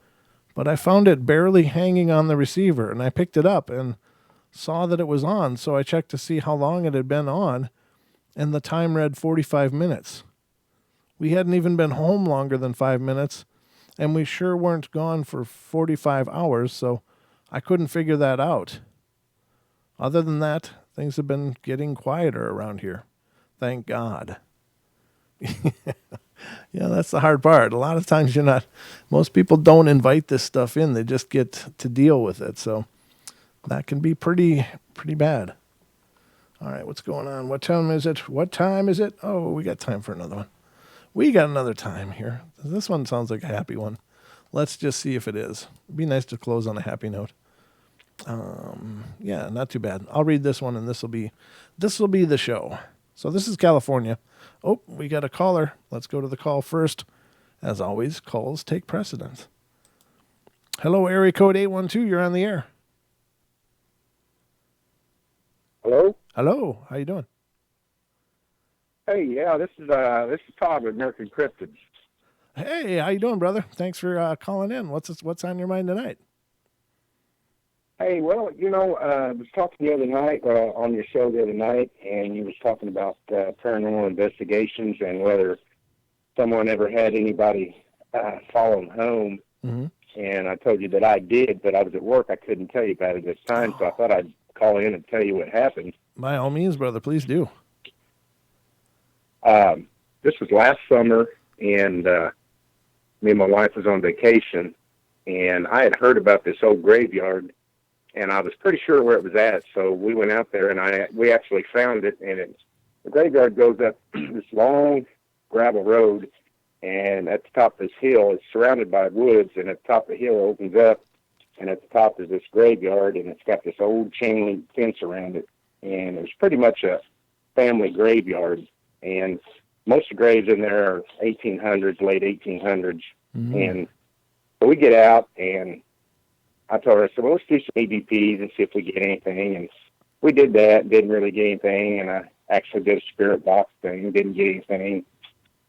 but I found it barely hanging on the receiver, and I picked it up and saw that it was on, so I checked to see how long it had been on, and the time read 45 minutes. We hadn't even been home longer than 5 minutes, and we sure weren't gone for 45 hours, so I couldn't figure that out. Other than that, things have been getting quieter around here. Thank God. Yeah, that's the hard part. A lot of times most people don't invite this stuff in. They just get to deal with it. So that can be pretty bad. All right, what's going on? What time is it? What time is it? Oh, we got time for another one. We got another time here. This one sounds like a happy one. Let's just see if it is. It'd be nice to close on a happy note. Yeah, not too bad. I'll read this one, and this will be the show. So this is California. Oh, we got a caller. Let's go to the call first. As always, calls take precedence. Hello, area code 812. You're on the air. Hello? Hello. How you doing? Hey, yeah, this is Todd with American Cryptids. Hey, how you doing, brother? Thanks for calling in. What's on your mind tonight? Hey, well, I was talking the other night on your show the other night, and you was talking about paranormal investigations and whether someone ever had anybody follow them home. Mm-hmm. And I told you that I did, but I was at work. I couldn't tell you about it this time, so I thought I'd call in and tell you what happened. By all means, brother, please do. This was last summer, and me and my wife was on vacation, and I had heard about this old graveyard, and I was pretty sure where it was at. So we went out there, and we actually found it. And the graveyard goes up this long gravel road, and at the top of this hill, it's surrounded by woods. And at the top of the hill opens up, and at the top is this graveyard, and it's got this old chain link fence around it. And it was pretty much a family graveyard. And most of the graves in there are 1800s, late 1800s. Mm-hmm. And so we get out, and I told her, I said, well, let's do some EVPs and see if we get anything. And we did that, didn't really get anything. And I actually did a spirit box thing, didn't get anything.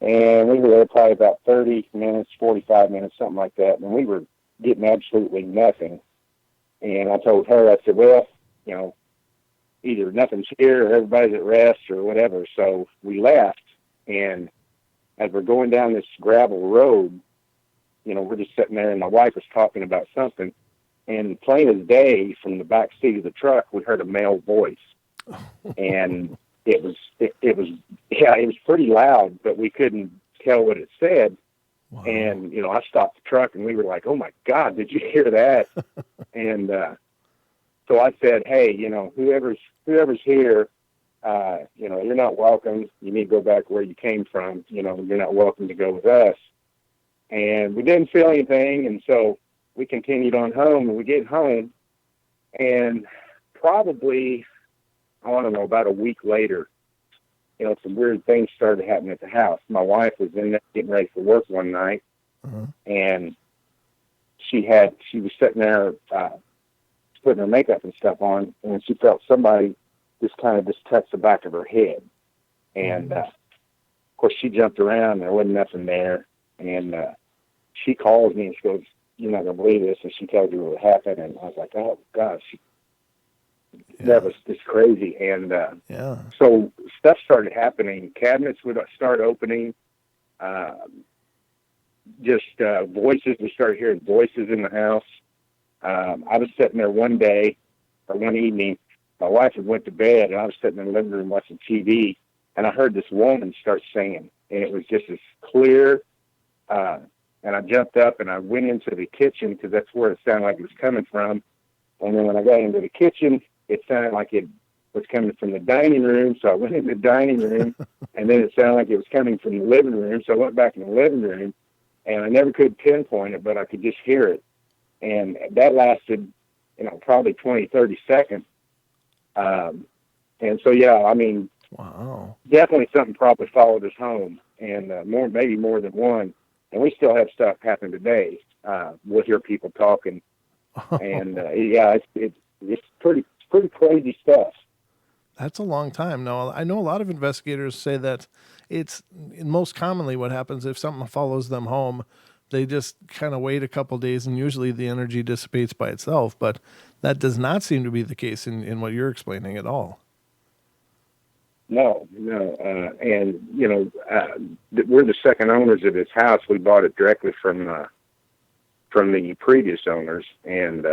And we were there probably about 30 minutes, 45 minutes, something like that. And we were getting absolutely nothing. And I told her, I said, well, either nothing's here or everybody's at rest or whatever. So we left. And as we're going down this gravel road, we're just sitting there, and my wife was talking about something. And plain as day, from the back seat of the truck, we heard a male voice, and it was pretty loud, but we couldn't tell what it said. Wow. And I stopped the truck, and we were like, "Oh my God, did you hear that?" And so I said, "Hey, whoever's here, you're not welcome. You need to go back where you came from. You're not welcome to go with us." And we didn't feel anything, and so we continued on home, and we get home, and probably, I don't know, about a week later, some weird things started happening at the house. My wife was in there getting ready for work one night, Uh-huh. and she was sitting there putting her makeup and stuff on, and she felt somebody just touch the back of her head. And, of course, she jumped around, and there wasn't nothing there, and she calls me, and she goes, "You're not going to believe this," and she tells me what happened, and I was like, "Oh, gosh." That was just crazy. And so stuff started happening. Cabinets would start opening. Voices. We started hearing voices in the house. I was sitting there one evening. My wife had went to bed, and I was sitting in the living room watching TV, and I heard this woman start singing, and it was just as clear. And I jumped up, and I went into the kitchen because that's where it sounded like it was coming from. And then when I got into the kitchen, it sounded like it was coming from the dining room. So I went in the dining room, and then it sounded like it was coming from the living room. So I went back in the living room, and I never could pinpoint it, but I could just hear it. And that lasted, probably 20, 30 seconds. And so, Wow. Definitely something probably followed us home, and maybe more than one. And we still have stuff happen today. We'll hear people talking, and it's pretty crazy stuff. That's a long time. Now, I know a lot of investigators say that it's most commonly what happens if something follows them home. They just kind of wait a couple days, and usually the energy dissipates by itself. But that does not seem to be the case in what you're explaining at all. No. And, we're the second owners of this house. We bought it directly from the previous owners. And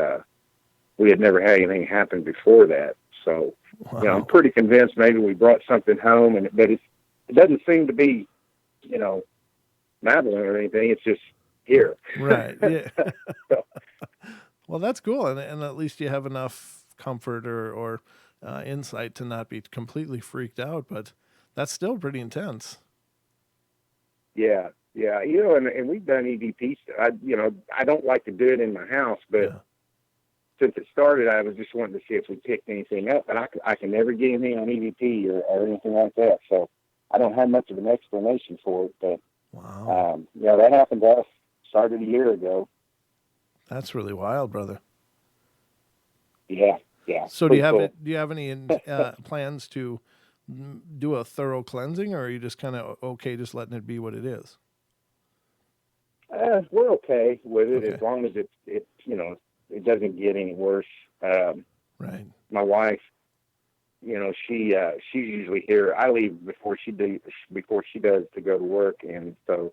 we had never had anything happen before that. So, Wow. you know, I'm pretty convinced maybe we brought something home, but it doesn't seem to be, you know, malevolent or anything. It's just here. Right. Yeah. So, Well, that's cool, and at least you have enough comfort or insight to not be completely freaked out. But that's still pretty intense. yeah, yeah. You know, and we've done EVP. You know, I don't like to do it in my house, but Yeah. since it started, I was just wanting to see if we picked anything up, but I can never get anything on EVP or anything like that. So I don't have much of an explanation for it, but Wow. yeah, that happened to us. Started a year ago. That's really wild, brother. Yeah, yeah. So Pretty cool. do you have any plans to do a thorough cleansing, or are you just kind of okay just letting it be what it is? We're okay with it Okay. as long as it you know, it doesn't get any worse. Right. My wife, you know, she's usually here. I leave before she does to go to work, and so,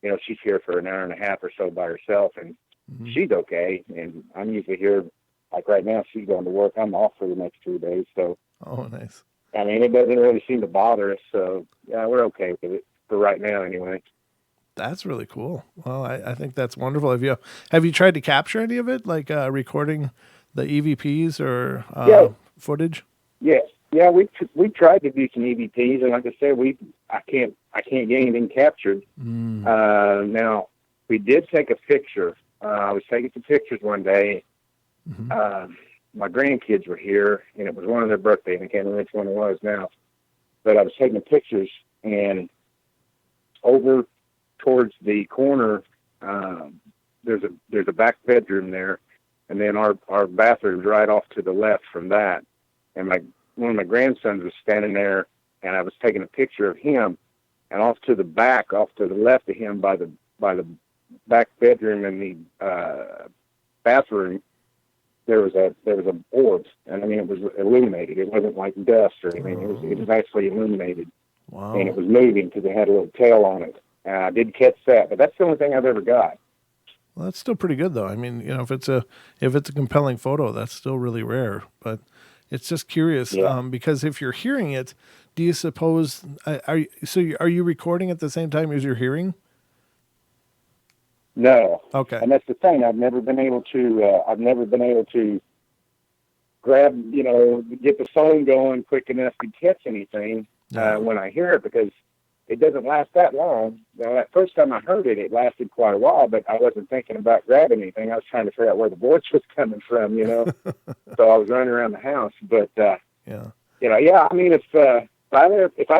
you know, she's here for an hour and a half or so by herself, and Mhm. she's okay. And I'm usually here. Like right now, she's going to work. I'm off for the next 2 days, so Oh, nice. I mean, it doesn't really seem to bother us. So yeah, we're okay with it for right now, anyway. That's really cool. Well, I think that's wonderful. Have you tried to capture any of it, like recording the EVPs or Yeah, footage? yeah, yeah. We tried to do some EVPs, and like I said, I can't get anything captured. Mm. Now we did take a picture. I was taking some pictures one day. Mhm. My grandkids were here, and it was one of their birthdays. I can't remember which one it was now, but I was taking pictures, and over towards the corner, there's a back bedroom there, and then our bathroom's right off to the left from that. And one of my grandsons was standing there, and I was taking a picture of him, and off to the left of him by the back bedroom and the bathroom, there was a orb, and I mean it was illuminated. It wasn't like dust or anything. It was actually illuminated, Wow. and it was moving because it had a little tail on it. I did catch that, but that's the only thing I've ever got. Well, that's still pretty good, though. I mean, you know, if it's a compelling photo, that's still really rare. But it's just curious, Yeah. because if you're hearing it, do you suppose are you recording at the same time as you're hearing? No, Okay. and that's the thing. I've never been able to grab, you know, get the phone going quick enough to catch anything Yeah. when I hear it, because it doesn't last that long. Now, that first time I heard it, it lasted quite a while, but I wasn't thinking about grabbing anything. I was trying to figure out where the voice was coming from, you know. So I was running around the house. But Yeah. you know, yeah. I mean, if I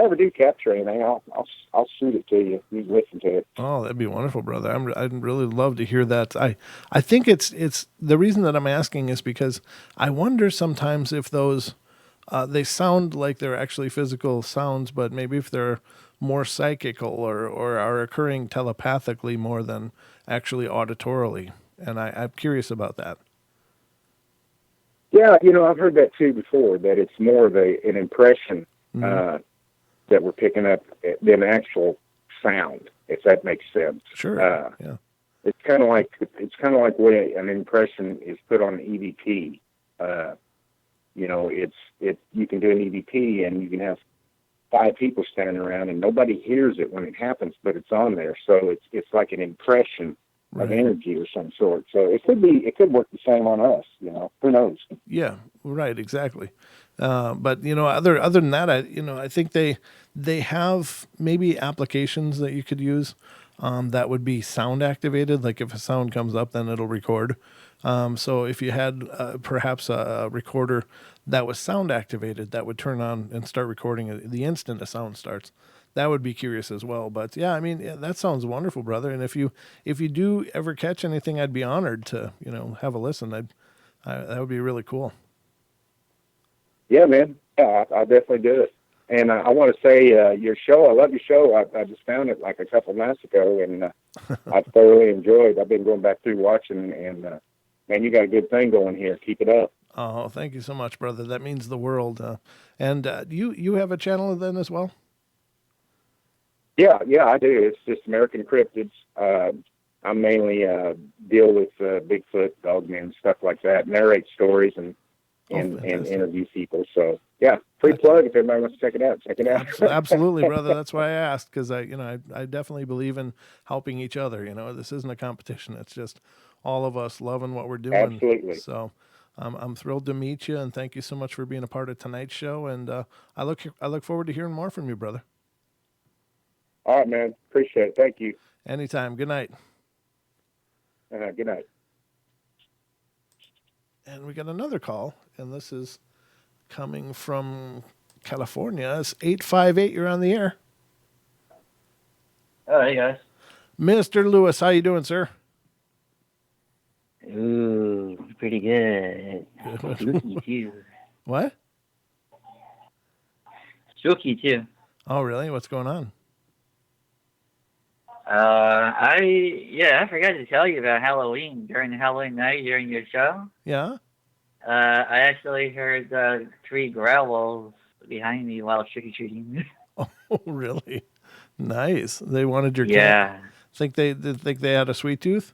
ever do capture anything, I'll shoot it to you. You can listen to it. Oh, that'd be wonderful, brother. I'd really love to hear that. I think it's the reason that I'm asking is because I wonder sometimes if those they sound like they're actually physical sounds, but maybe if they're more psychical or are occurring telepathically more than actually auditorily. And I'm curious about that. Yeah, you know, I've heard that too before. That it's more of an impression Mhm. that we're picking up than actual sound, if that makes sense. Sure. Yeah. It's kind of like what an impression is put on an EVP. You know, you can do an EVP and you can have 5 people standing around and nobody hears it when it happens, but it's on there. So it's like an impression of Right. energy or some sort. So it could work the same on us. You know, who knows? Yeah, right, exactly. But you know, other than that, I think they have maybe applications that you could use that would be sound activated. Like if a sound comes up, then it'll record. So if you had perhaps a recorder that was sound activated, that would turn on and start recording the instant a sound starts. That would be curious as well. But yeah, I mean, yeah, that sounds wonderful, brother. And if you do ever catch anything, I'd be honored to have a listen. That would be really cool. Yeah, man. Yeah, I'll definitely do it. And I want to say, your show, I love your show. I just found it like a couple nights ago, and I thoroughly enjoyed. I've been going back through watching, and man, you got a good thing going here. Keep it up. Oh, thank you so much, brother. That means the world. And you have a channel then as well? Yeah, I do. It's just American Cryptids. I mainly deal with Bigfoot, dogmen, stuff like that, narrate stories and interview people. So yeah, free plug if everybody wants to check it out. Check it out. Absolutely, brother. That's why I asked, because I definitely believe in helping each other. This isn't a competition. It's just all of us loving what we're doing. Absolutely. So I'm thrilled to meet you, and thank you so much for being a part of tonight's show. And I look forward to hearing more from you, brother. All right, man. Appreciate it. Thank you. Anytime. Good night. Good night. And we got another call, and this is coming from California. It's 858. You're on the air. Oh, hey guys. Mr. Lewis, how you doing, sir? Ooh, pretty good. Spooky too. What? Spooky too. Oh, really? What's going on? I forgot to tell you about Halloween during the Halloween night during your show. Yeah? I actually heard 3 growls behind me while trick-or-treating. Oh, really? Nice. They wanted your Yeah. Think they had a sweet tooth?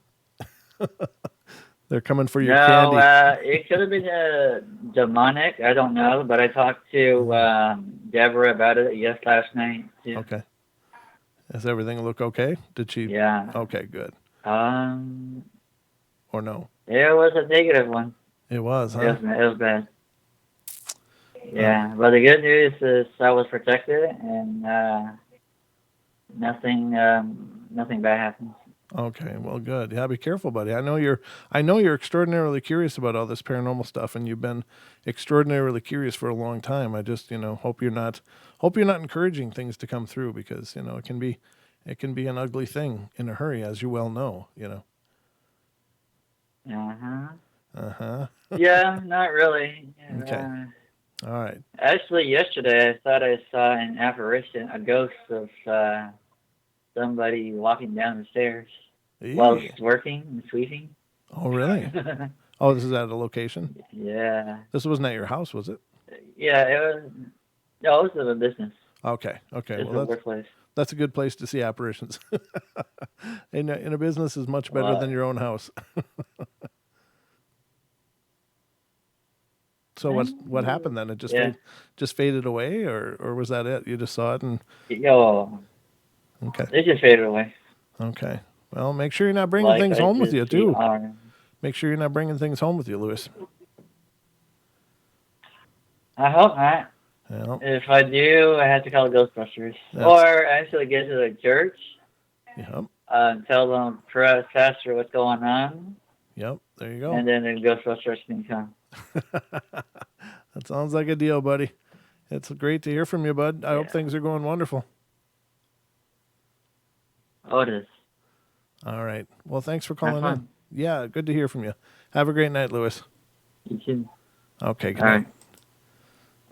They're coming for your No, candy. it could have been demonic. I don't know, but I talked to Deborah about it last night too. Okay. Does everything look okay? Did she? Yeah. Okay, good. Or no? It was a negative one. It was, huh? It was bad. Yeah, but the good news is I was protected and nothing bad happened. Okay, well, good. Yeah, be careful, buddy. I know you're extraordinarily curious about all this paranormal stuff, and you've been extraordinarily curious for a long time. I just, hope you're not encouraging things to come through, because it can be an ugly thing in a hurry, as you well know. Yeah, not really. Okay. All right. Actually, yesterday I thought I saw an apparition, a ghost of somebody walking down the stairs while working and sweeping. Oh, really? Oh, this is at a location? Yeah. This wasn't at your house, was it? Yeah, it was. No, it was a business. Okay. It's a workplace. That's a good place to see apparitions. in a business is much better than your own house. So what happened then? It just faded away, or was that it? You just saw it and. Okay. It just faded away. Okay. Well, make sure you're not bringing things home with you, too. Make sure you're not bringing things home with you, Lewis. I hope not. Well, if I do, I have to call Ghostbusters. Or actually get to the church. Yep. Tell them, Pastor, what's going on. Yep. There you go. And then the Ghostbusters can come. That sounds like a deal, buddy. It's great to hear from you, bud. I hope things are going wonderful. Oh, it is. All right. Well, thanks for calling in. Yeah, good to hear from you. Have a great night, Lewis. You too. Okay, good night.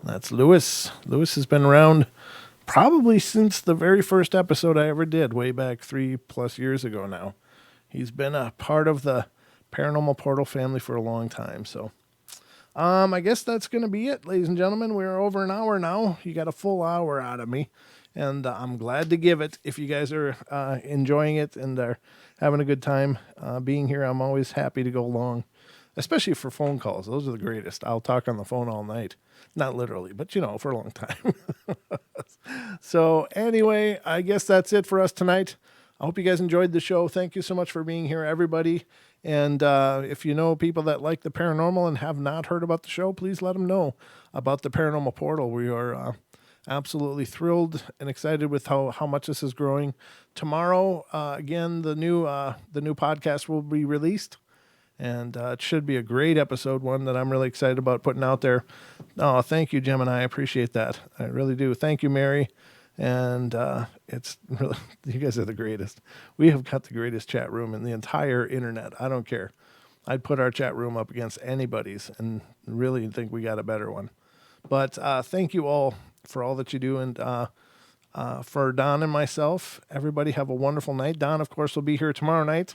That's Lewis. Lewis has been around probably since the very first episode I ever did, way back 3+ years ago now. He's been a part of the Paranormal Portal family for a long time. So I guess that's going to be it, ladies and gentlemen. We're over an hour now. You got a full hour out of me. And I'm glad to give it. If you guys are enjoying it and are having a good time being here, I'm always happy to go along, especially for phone calls. Those are the greatest. I'll talk on the phone all night. Not literally, but, for a long time. So anyway, I guess that's it for us tonight. I hope you guys enjoyed the show. Thank you so much for being here, everybody. And if you know people that like the paranormal and have not heard about the show, please let them know about the Paranormal Portal. We are absolutely thrilled and excited with how much this is growing. Tomorrow, again, the new podcast will be released, and it should be a great episode, one that I'm really excited about putting out there. Oh, thank you, Gemini. I appreciate that. I really do. Thank you, Mary. And it's really, you guys are the greatest. We have got the greatest chat room in the entire internet. I don't care. I'd put our chat room up against anybody's and really think we got a better one. But thank you all for all that you do. And for Don and myself, everybody have a wonderful night. Don, of course, will be here tomorrow night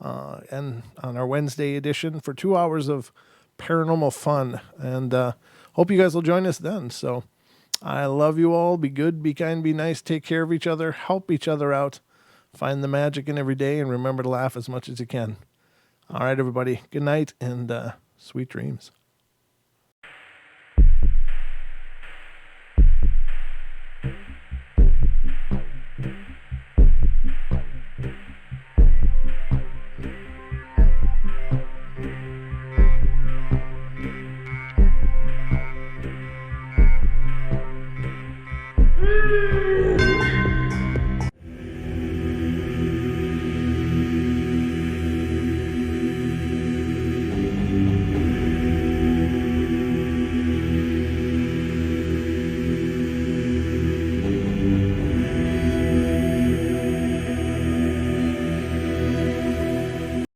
and on our Wednesday edition for 2 hours of paranormal fun. And hope you guys will join us then. So I love you all. Be good, be kind, be nice. Take care of each other. Help each other out. Find the magic in every day and remember to laugh as much as you can. All right, everybody. Good night and sweet dreams.